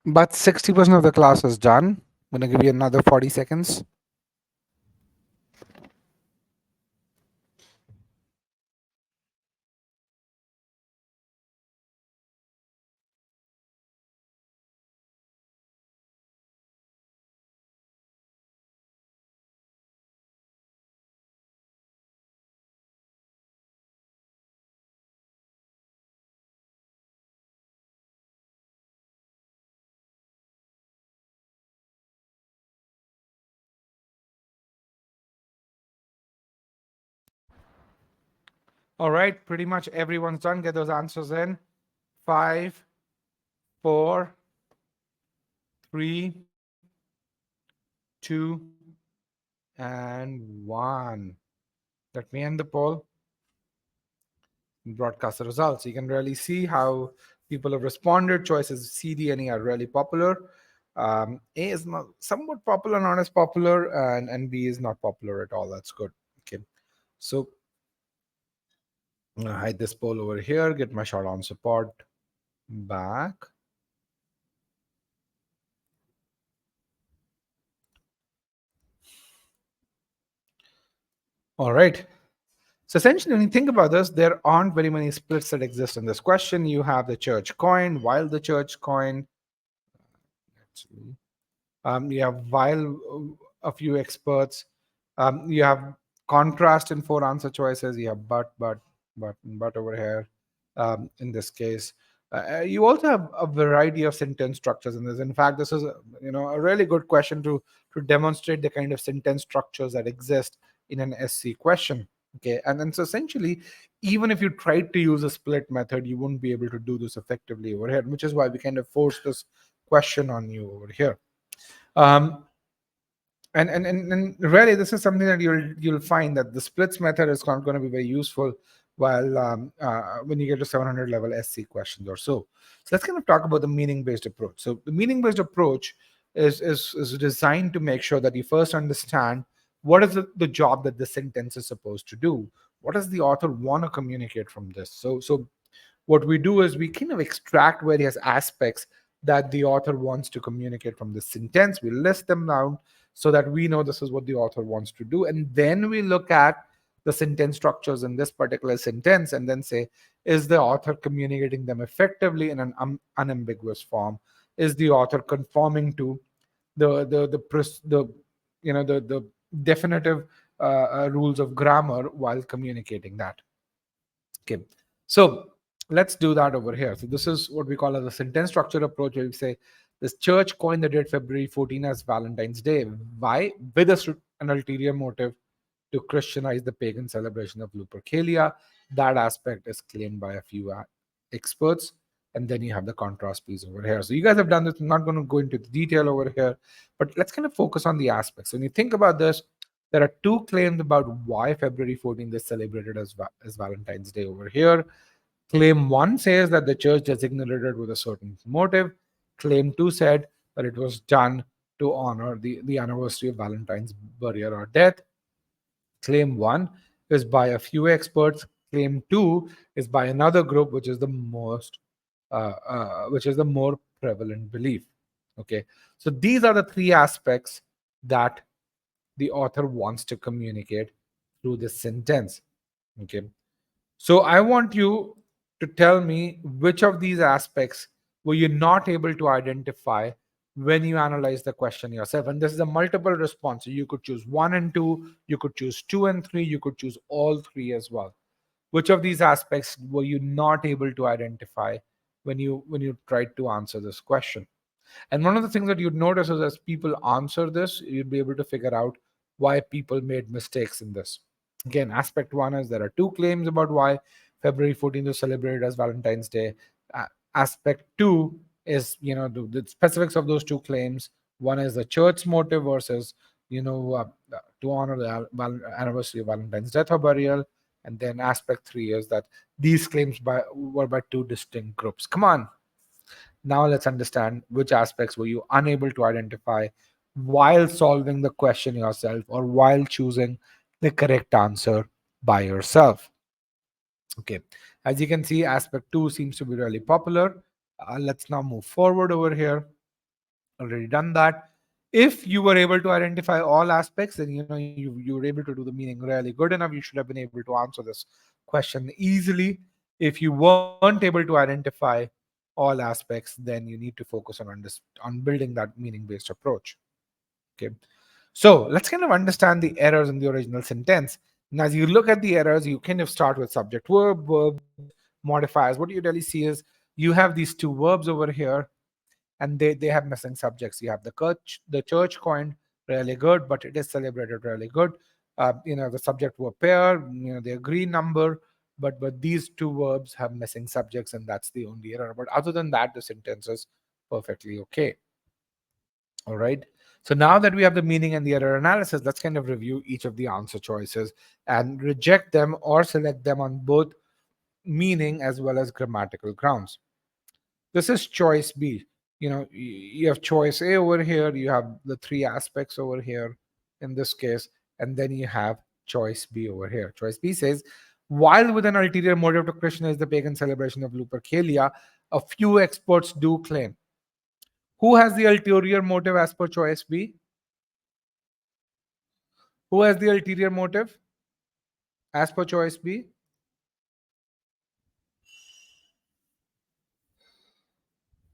But 60% of the class is done. I'm going to give you another 40 seconds. All right, pretty much everyone's done. Get those answers in. 5, 4, 3, 2, and 1. Let me end the poll and broadcast the results. You can really see how people have responded. Choices C, D, and E are really popular. A is not somewhat popular, not as popular, and B is not popular at all. That's good. Okay, so I'm gonna hide this poll over here. Get my short answer pod back. All right. So essentially, when you think about this, there aren't very many splits that exist in this question. You have the church coin, while the church coin. Actually, You have while a few experts. You have contrast in four answer choices. You have but over here. In this case, you also have a variety of sentence structures in this. In fact, this is a really good question to demonstrate the kind of sentence structures that exist in an SC question. Okay, and then so essentially, even if you tried to use a split method, you wouldn't be able to do this effectively over here, which is why we kind of force this question on you over here. Um, and really, this is something that you'll find that the splits method is not going to be very useful while when you get to 700 level SC questions or so. So let's kind of talk about the meaning based approach. So the meaning based approach is designed to make sure that you first understand what is the job that the sentence is supposed to do. What does the author want to communicate from this? So what we do is we kind of extract various aspects that the author wants to communicate from this sentence. We list them down so that we know this is what the author wants to do. And then we look at the sentence structures in this particular sentence and then say, is the author communicating them effectively in an unambiguous form? Is the author conforming to the definitive rules of grammar while communicating that? Okay, so let's do that over here. So this is what we call as a sentence structure approach, where we say this church coined the date February 14 as Valentine's Day. Why? With an ulterior motive to Christianize the pagan celebration of Lupercalia. That aspect is claimed by a few experts. And then you have the contrast piece over here. So you guys have done this. I'm not going to go into the detail over here, but let's kind of focus on the aspects. When you think about this, there are two claims about why February 14th is celebrated as Valentine's Day over here. Claim 1 says that the church designated it with a certain motive. Claim 2 said that it was done to honor the anniversary of Valentine's burial or death. Claim 1 is by a few experts. Claim 2 is by another group, which is the more prevalent belief. Okay, so these are the three aspects that the author wants to communicate through this sentence. Okay, so I want you to tell me which of these aspects were you not able to identify when you analyze the question yourself. And this is a multiple response. So you could choose 1 and 2, you could choose 2 and 3, you could choose all 3 as well. Which of these aspects were you not able to identify when you tried to answer this question? And one of the things that you'd notice is as people answer this, you'd be able to figure out why people made mistakes in this. Again, aspect 1 is there are 2 claims about why February 14th is celebrated as Valentine's Day. Aspect 2 is the specifics of those 2 claims. One is the church motive versus to honor the anniversary of Valentine's death or burial. And then aspect 3 is that these claims were by 2 distinct groups. Come on, now let's understand which aspects were you unable to identify while solving the question yourself or while choosing the correct answer by yourself. Okay, as you can see, aspect 2 seems to be really popular. Let's now move forward over here. Already done that. If you were able to identify all aspects, then you were able to do the meaning really good enough. You should have been able to answer this question easily. If you weren't able to identify all aspects, then you need to focus on building that meaning based approach. Okay, so let's kind of understand the errors in the original sentence. And as you look at the errors, you kind of start with subject verbs, modifiers. What you really see is you have these 2 verbs over here, and they have missing subjects. You have the church coined, really good, but it is celebrated, really good. The subject verb pair, the agree number, but these 2 verbs have missing subjects, and that's the only error. But other than that, the sentence is perfectly okay. All right, so now that we have the meaning and the error analysis, let's kind of review each of the answer choices and reject them or select them on both meaning as well as grammatical grounds. This is choice B. You have choice A over here, you have the 3 aspects over here in this case, and then you have choice B over here. Choice B says, while with an ulterior motive to Christianize the pagan celebration of Lupercalia, a few experts do claim. Who has the ulterior motive as per choice B? Who has the ulterior motive as per choice B?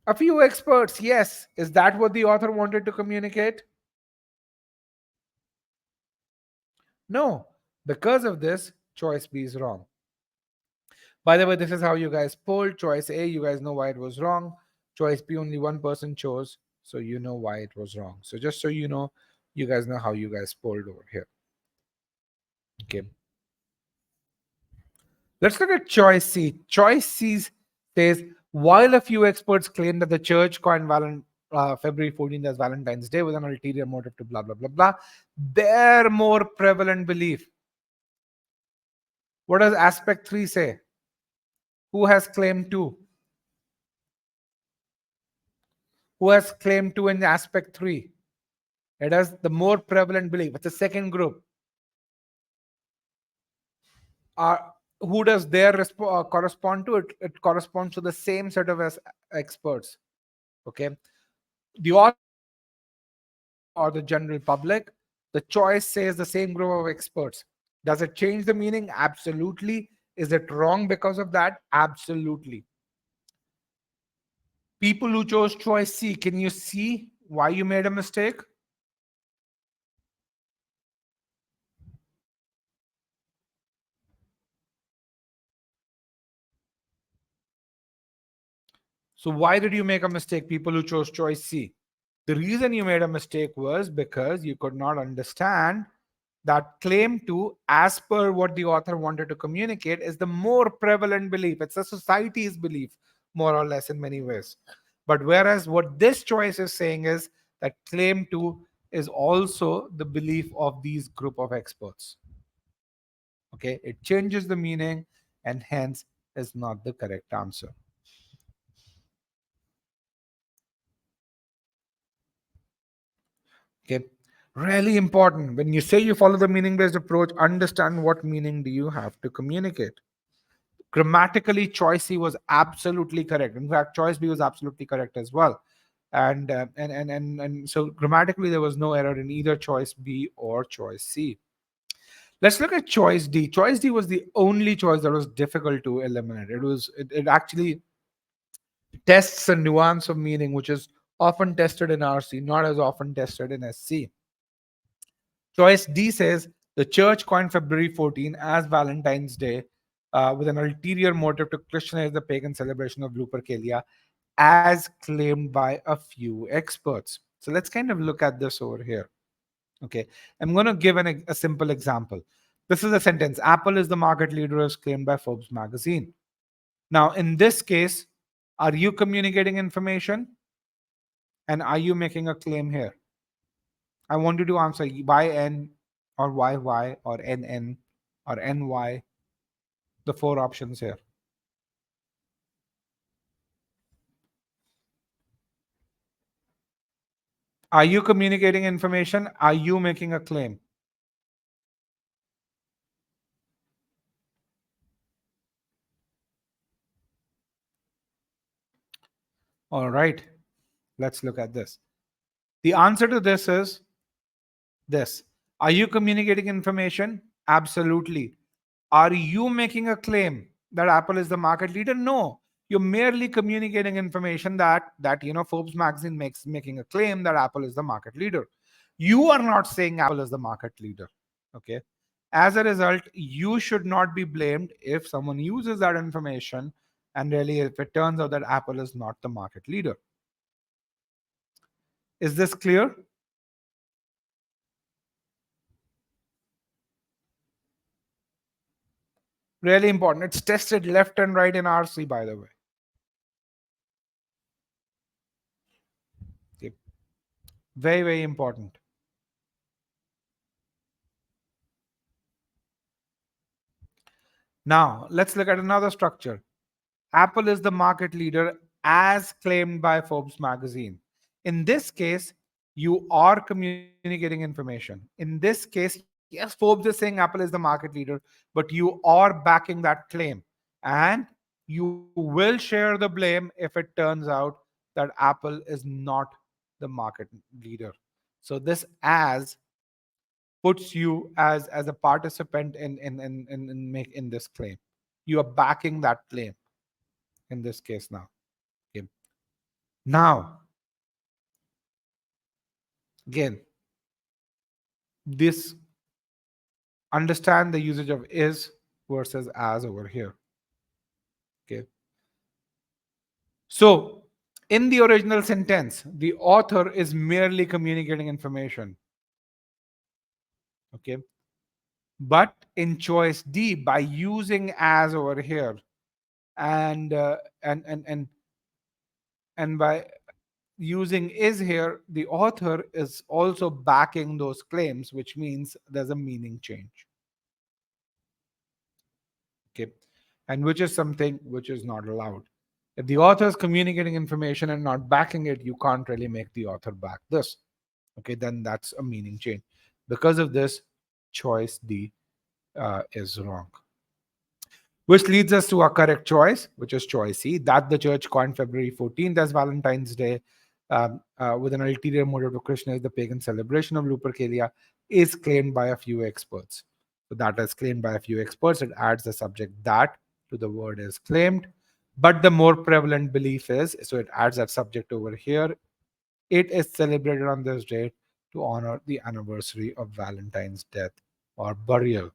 A few experts, yes. Is that what the author wanted to communicate? No. Because of this, choice B is wrong. By the way, this is how you guys polled. Choice A, you guys know why it was wrong. Choice B, only one person chose, so you know why it was wrong. So just so you guys know how you guys polled over here. Okay. Let's look at choice C. Choice C says, while a few experts claim that the church coined February 14th as Valentine's Day with an ulterior motive to blah, blah, blah, blah, their more prevalent belief. What does aspect 3 say? Who has claim 2? Who has claim 2 in aspect 3? It has the more prevalent belief. It's the second group. Who does their correspond to? It corresponds to the same set of experts. Okay. The author or the general public, the choice says the same group of experts. Does it change the meaning? Absolutely. Is it wrong because of that? Absolutely. People who chose choice C, can you see why you made a mistake? So why did you make a mistake, people who chose choice C? The reason you made a mistake was because you could not understand that claim 2, as per what the author wanted to communicate, is the more prevalent belief. It's a society's belief, more or less, in many ways. But whereas what this choice is saying is that claim 2 is also the belief of these group of experts. Okay, it changes the meaning and hence is not the correct answer. Okay, really important. When you say you follow the meaning based approach, understand what meaning do you have to communicate. Grammatically, choice C was absolutely correct. In fact, choice B was absolutely correct as well. And so grammatically, there was no error in either choice B or choice C. Let's look at choice D. Choice D was the only choice that was difficult to eliminate. It actually tests a nuance of meaning, which is often tested in RC, not as often tested in SC. Choice D says the church coined February 14 as Valentine's Day with an ulterior motive to Christianize the pagan celebration of Lupercalia, as claimed by a few experts. So let's kind of look at this over here. Okay, I'm going to give a simple example. This is a sentence: Apple is the market leader as claimed by Forbes magazine. Now, in this case, are you communicating information and are you making a claim here? I want you to answer YN or YY or NN or NY, the four options here. Are you communicating information? Are you making a claim? All right, let's look at this. The answer to this is this. Are you communicating information? Absolutely. Are you making a claim that Apple is the market leader? No. You're merely communicating information that Forbes magazine makes making a claim that Apple is the market leader. You are not saying Apple is the market leader. Okay. As a result, you should not be blamed if someone uses that information and really if it turns out that Apple is not the market leader. Is this clear? Really important. It's tested left and right in RC, by the way. Okay. Very, very important. Now, let's look at another structure. Apple is the market leader as claimed by Forbes magazine. In this case, you are communicating information. In this case, yes, Forbes is saying Apple is the market leader, but you are backing that claim. And you will share the blame if it turns out that Apple is not the market leader. So this as puts you as a participant in this claim. You are backing that claim in this case now. Okay. Now, again, this understand the usage of is versus as over here. Okay. So, in the original sentence, the author is merely communicating information. Okay. But in choice D, by using as over here, and and by using is here, the author is also backing those claims, which means there's a meaning change. Okay. And which is something which is not allowed. If the author is communicating information and not backing it, you can't really make the author back this. Okay, then that's a meaning change. Because of this, choice D is wrong. Which leads us to our correct choice, which is choice C, that the church coined February 14th as Valentine's Day with an ulterior motive to Christianize the pagan celebration of Lupercalia, is claimed by a few experts. So that is claimed by a few experts. It adds the subject that to the word is claimed. But the more prevalent belief is, so it adds that subject over here, it is celebrated on this date to honor the anniversary of Valentine's death or burial.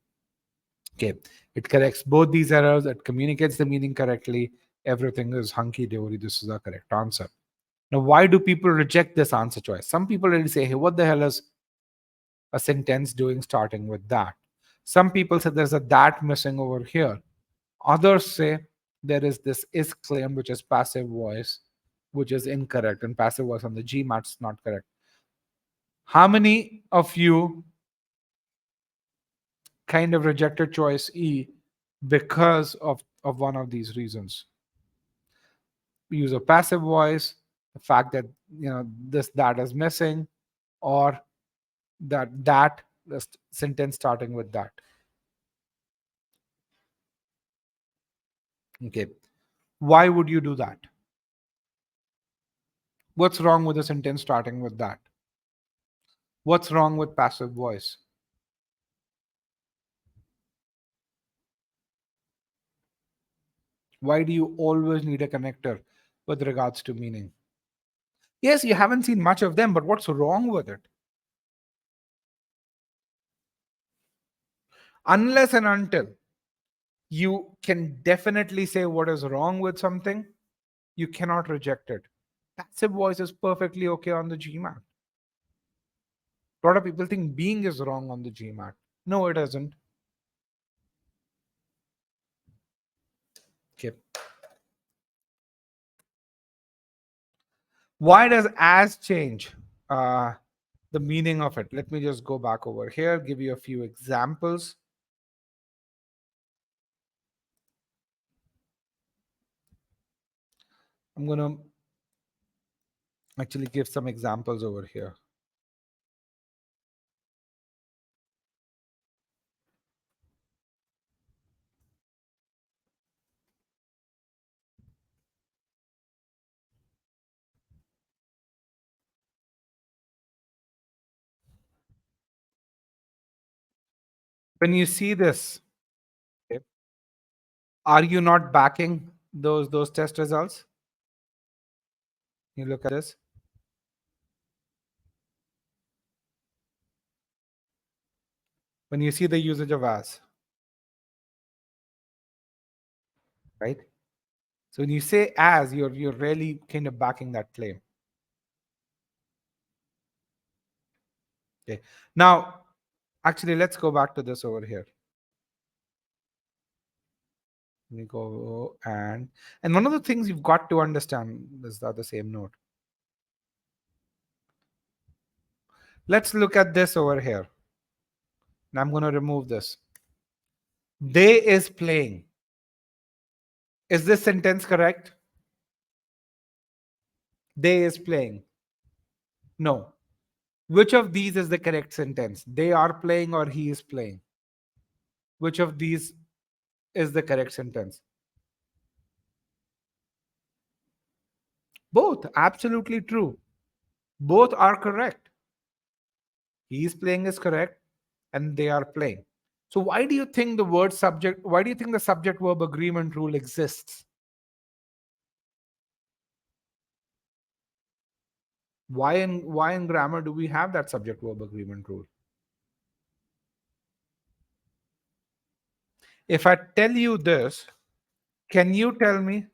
Okay, it corrects both these errors, it communicates the meaning correctly, everything is hunky-dory. This is the correct answer. Now, why do people reject this answer choice? Some people really say, hey, what the hell is a sentence doing starting with that? Some people say there's a that missing over here. Others say there is this is claim, which is passive voice, which is incorrect, and passive voice on the GMAT is not correct. How many of you kind of rejected choice E because of one of these reasons? Use of passive voice, the fact that this that is missing, or that the sentence starting with that. Okay, why would you do that? What's wrong with a sentence starting with that? What's wrong with passive voice? Why do you always need a connector with regards to meaning? Yes, you haven't seen much of them, but what's wrong with it? Unless and until you can definitely say what is wrong with something, you cannot reject it. Passive voice is perfectly okay on the GMAT. A lot of people think being is wrong on the GMAT. No, it isn't. Okay. Why does as change the meaning of it? Let me just go back over here, give you a few examples. I'm going to actually give some examples over here. When you see this, okay, are you not backing those test results? You look at this. When you see the usage of as, right? So when you say as, you're really kind of backing that claim. Okay. Now, actually, let's go back to this over here. Let me go and one of the things you've got to understand is that the same note. Let's look at this over here. And I'm going to remove this. They is playing. Is this sentence correct? They is playing. No. Which of these is the correct sentence? They are playing or he is playing? Which of these is the correct sentence? Both. Absolutely true. Both are correct. He is playing is correct and they are playing. So why do you think why do you think the subject verb agreement rule exists? Why in grammar do we have that subject verb agreement rule? If I tell you this, can you tell me?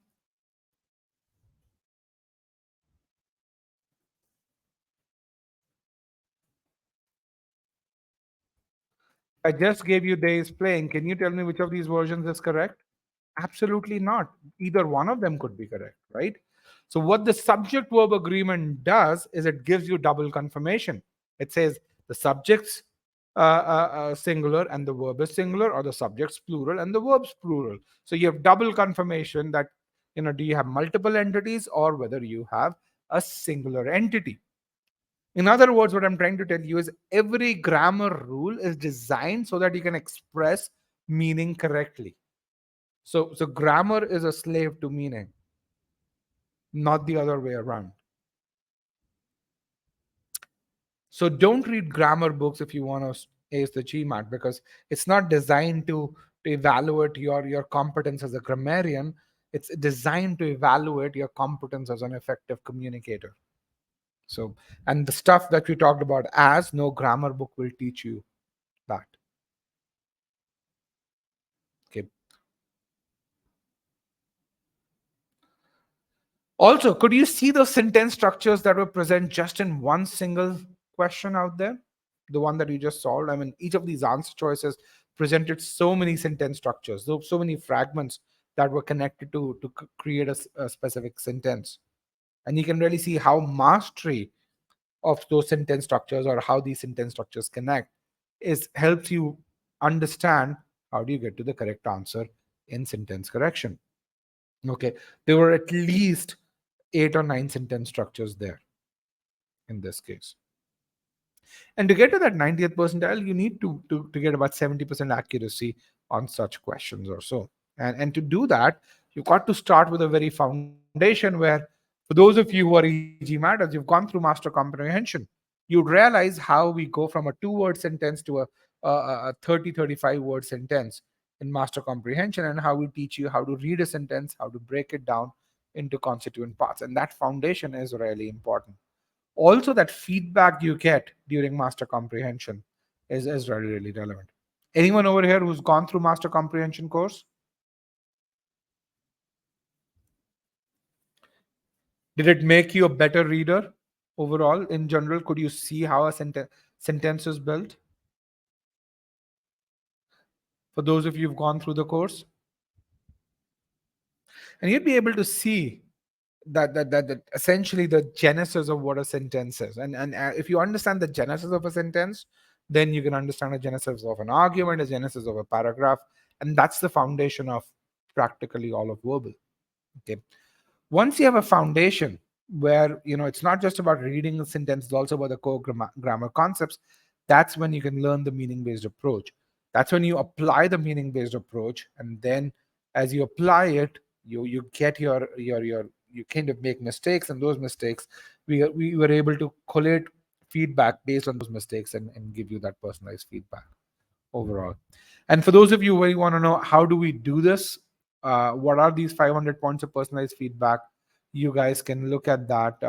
I just gave you days playing. Can you tell me which of these versions is correct? Absolutely not. Either one of them could be correct, right? So, what the subject verb agreement does is it gives you double confirmation. It says the subject's singular and the verb is singular, or the subject's plural and the verb's plural. So, you have double confirmation that, do you have multiple entities or whether you have a singular entity. In other words, what I'm trying to tell you is every grammar rule is designed so that you can express meaning correctly. So grammar is a slave to meaning, not the other way around. So don't read grammar books if you want to ace the GMAT, because it's not designed to evaluate your competence as a grammarian. It's designed to evaluate your competence as an effective communicator. So, and the stuff that we talked about, as no grammar book will teach you that. Okay. Also, could you see the sentence structures that were present just in one single question out there? The one that you just solved. I mean, each of these answer choices presented so many sentence structures, so many fragments that were connected to create a specific sentence. And you can really see how mastery of those sentence structures, or how these sentence structures connect, is helps you understand how do you get to the correct answer in sentence correction. Okay, there were at least 8 or 9 sentence structures there in this case. And to get to that 90th percentile, you need to get about 70% accuracy on such questions or so. And to do that, you've got to start with a very foundation where, for those of you who are e-GMAT, as you've gone through master comprehension, you'd realize how we go from a 2-word sentence to a 30, 35 word sentence in master comprehension, and how we teach you how to read a sentence, how to break it down into constituent parts. And that foundation is really important. Also, that feedback you get during master comprehension is really, really relevant. Anyone over here who's gone through master comprehension course? Did it make you a better reader overall? In general, could you see how a sentence is built? For those of you who've gone through the course, and you'd be able to see that essentially the genesis of what a sentence is. And if you understand the genesis of a sentence, then you can understand the genesis of an argument, the genesis of a paragraph, and that's the foundation of practically all of verbal. Okay, once you have a foundation where it's not just about reading a sentence, it's also about the core grammar concepts. That's when you can learn the meaning based approach. That's when you apply the meaning based approach, and then as you apply it, you get your you kind of make mistakes, and those mistakes, we were able to collate feedback based on those mistakes, and give you that personalized feedback overall. And for those of you who really want to know how do we do this, what are these 500 points of personalized feedback, you guys can look at that.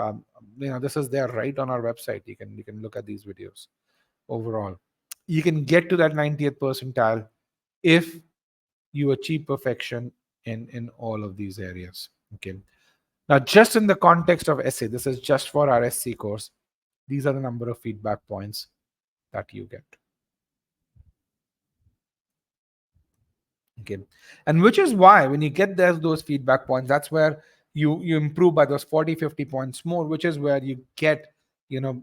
This is there right on our website. You can look at these videos overall. You can get to that 90th percentile if you achieve perfection in all of these areas. Okay, now just in the context of essay, this is just for our SC course, these are the number of feedback points that you get. Okay, and which is why when you get those feedback points, that's where you improve by those 40-50 points more, which is where you get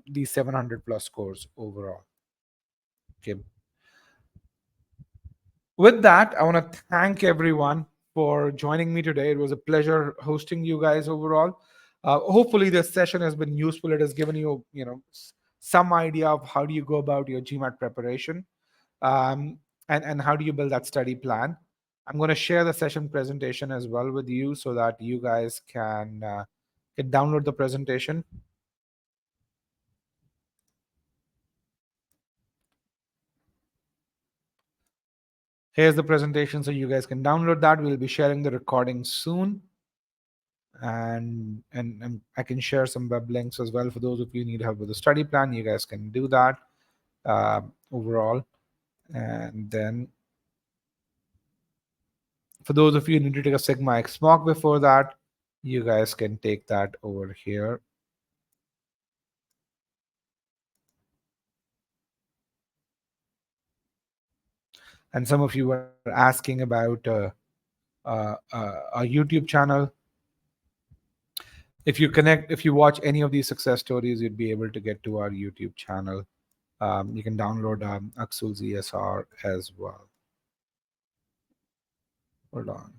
these 700 plus scores overall. Okay, with that, I want to thank everyone for joining me today. It was a pleasure hosting you guys overall. Hopefully this session has been useful. It has given you some idea of how do you go about your GMAT preparation, um, and how do you build that study plan. I'm going to share the session presentation as well with you so that you guys can download the presentation. Here's the presentation so you guys can download that. We'll be sharing the recording soon. and I can share some web links as well for those of you who need help with the study plan. You guys can do that overall. And then for those of you who need to take a Sigma X mock before that, you guys can take that over here. And some of you were asking about our YouTube channel. If you watch any of these success stories, you'd be able to get to our YouTube channel. You can download Aksul's ESR as well. Hold on.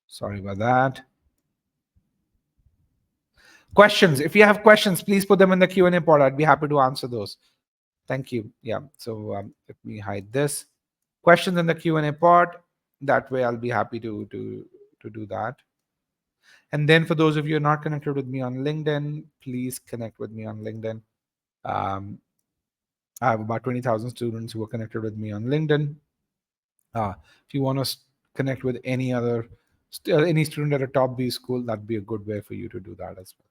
Sorry about that. Questions. If you have questions, please put them in the Q&A pod. I'd be happy to answer those. Thank you. Yeah. So let me hide this. Questions in the Q&A pod. That way, I'll be happy to do that. And then for those of you who are not connected with me on LinkedIn, please connect with me on LinkedIn. I have about 20,000 students who are connected with me on LinkedIn. If you want to connect with any student at a top B school, that'd be a good way for you to do that as well.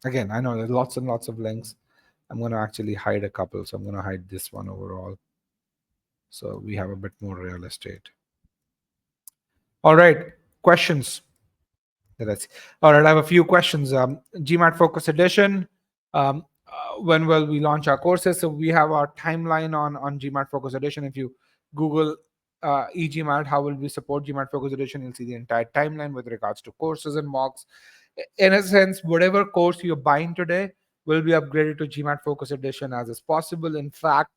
Again, I know there's lots and lots of links. I'm going to actually hide a couple. So I'm going to hide this one overall. So we have a bit more real estate. All right. Questions. Let's see. All right. I have a few questions. GMAT Focus Edition. When will we launch our courses? So we have our timeline on GMAT Focus Edition. If you Google e-GMAT, how will we support GMAT Focus Edition? You'll see the entire timeline with regards to courses and mocks. In a sense, whatever course you're buying today will be upgraded to GMAT Focus Edition as is possible. In fact,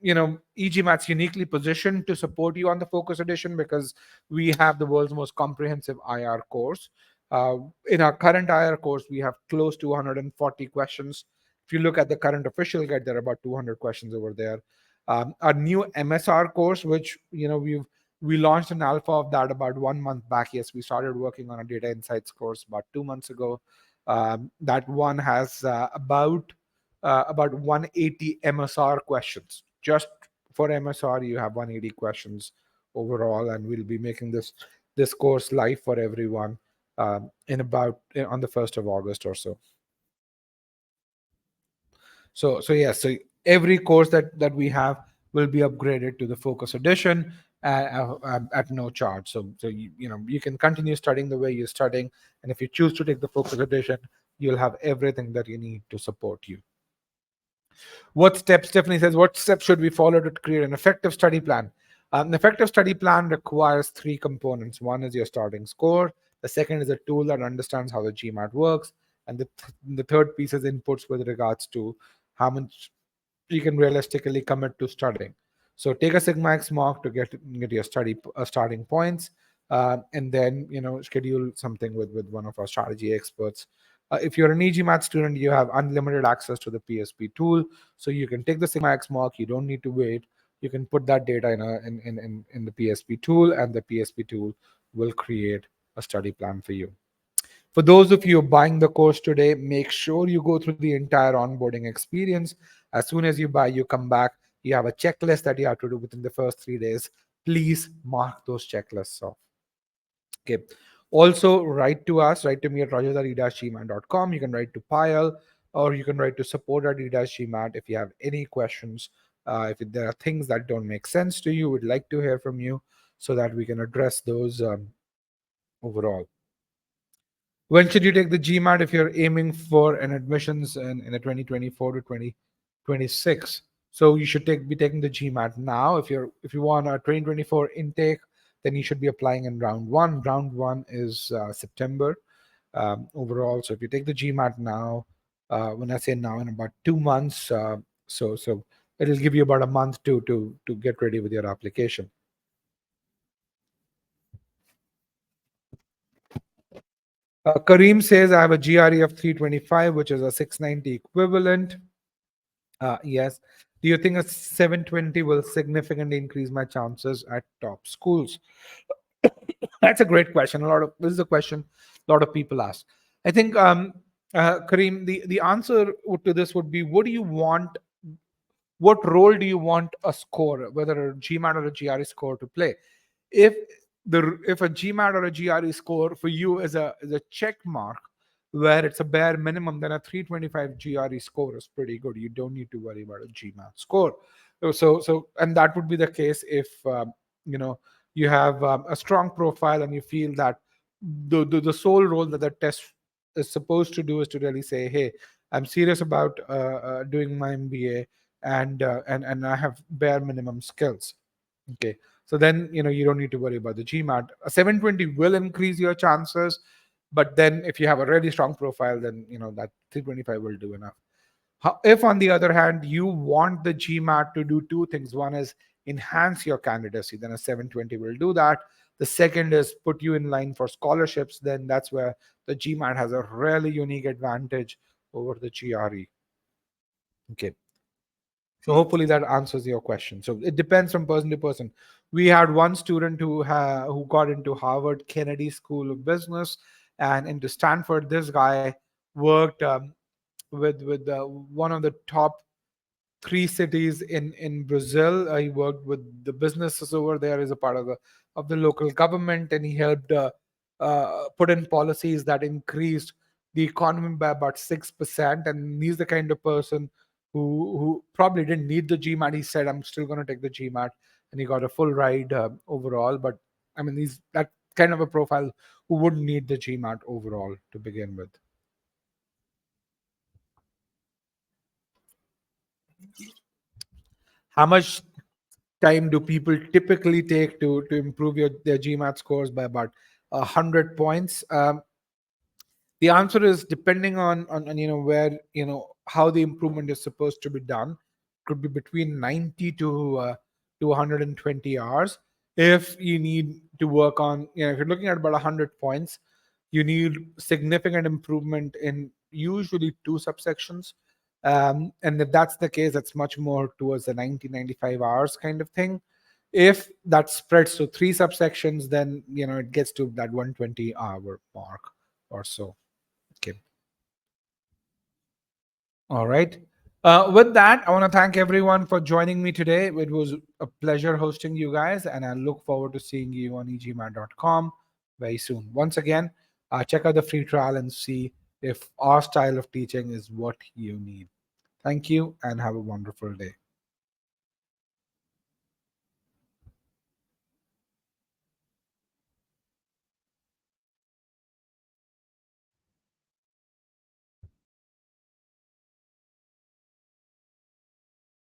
e-GMAT's uniquely positioned to support you on the Focus Edition because we have the world's most comprehensive IR course. In our current IR course, we have close to 140 questions. If you look at the current official guide, there are about 200 questions over there. Our new MSR course, which we launched an alpha of that about 1 month back. Yes, we started working on a data insights course about 2 months ago. That one has about 180 MSR questions. Just for MSR, you have 180 questions overall, and we'll be making this course live for everyone on the 1st of August or so. So every course that we have will be upgraded to the Focus Edition at no charge. So you can continue studying the way you're studying, and if you choose to take the Focus Edition, you'll have everything that you need to support you. What steps? Stephanie says, what steps should we follow to create an effective study plan? An effective study plan requires 3 components. One is your starting score. The second is a tool that understands how the GMAT works. And the third piece is inputs with regards to how much you can realistically commit to studying. So take a Sigma X mock to get your starting points, and then schedule something with one of our strategy experts. If you're an e-GMAT student, you have unlimited access to the PSP tool, so you can take the Sigma X mock. You don't need to wait. You can put that data in the PSP tool, and the PSP tool will create a study plan for you. For those of you buying the course today, make sure you go through the entire onboarding experience. As soon as you buy, you come back, you have a checklist that you have to do within the first 3 days. Please mark those checklists off. Okay. Also, write to me at rajat@e-gmat.com. You can write to Payal, or you can write to support@e-gmat if you have any questions. If there are things that don't make sense to you, we'd like to hear from you so that we can address those overall. When should you take the GMAT if you're aiming for an admissions in a 2024 to 2026? So you should be taking the GMAT now. If you want a 2024 intake, then you should be applying in round 1. Round 1 is September overall. So if you take the GMAT now, when I say now, in about 2 months, so it'll give you about a month to get ready with your application. Kareem says, I have a GRE of 325, which is a 690 equivalent. Yes. Do you think a 720 will significantly increase my chances at top schools? That's a great question. This is a question a lot of people ask. I think, Kareem, the answer to this would be, what do you want what role do you want a score, whether a GMAT or a GRE score, to play? If if a GMAT or a GRE score for you is a check mark where it's a bare minimum, then a 325 GRE score is pretty good. You don't need to worry about a GMAT score. And that would be the case if you know you have a strong profile and you feel that the sole role that the test is supposed to do is to really say, hey, I'm serious about doing my MBA, and I have bare minimum skills. Okay, so then you don't need to worry about the GMAT. A 720 will increase your chances, but then if you have a really strong profile, then that 325 will do enough. If, on the other hand, you want the GMAT to do two things: one is enhance your candidacy, then a 720 will do that. The second is put you in line for scholarships. Then that's where the GMAT has a really unique advantage over the GRE. Okay. So hopefully that answers your question. So it depends from person to person. We had one student who got into Harvard Kennedy School of Business and into Stanford. This guy worked with one of the top three cities in Brazil. He worked with the businesses over there as a part of the local government, and he helped put in policies that increased the economy by about 6%. And he's the kind of person who probably didn't need the GMAT. He said, "I'm still going to take the GMAT," and he got a full ride overall. But I mean, he's that kind of a profile who wouldn't need the GMAT overall to begin with. How much time do people typically take to improve their GMAT scores by about 100 points? The answer is depending on where how the improvement is supposed to be done. Could be between 90 to 120 hours. If you need to work on, if you're looking at about 100 points, you need significant improvement in usually two subsections. And if that's the case, that's much more towards the 90-95 hours kind of thing. If that spreads to three subsections, then it gets to that 120-hour mark or so. Okay. All right. With that, I want to thank everyone for joining me today. It was a pleasure hosting you guys, and I look forward to seeing you on egmat.com very soon. Once again, check out the free trial and see if our style of teaching is what you need. Thank you and have a wonderful day.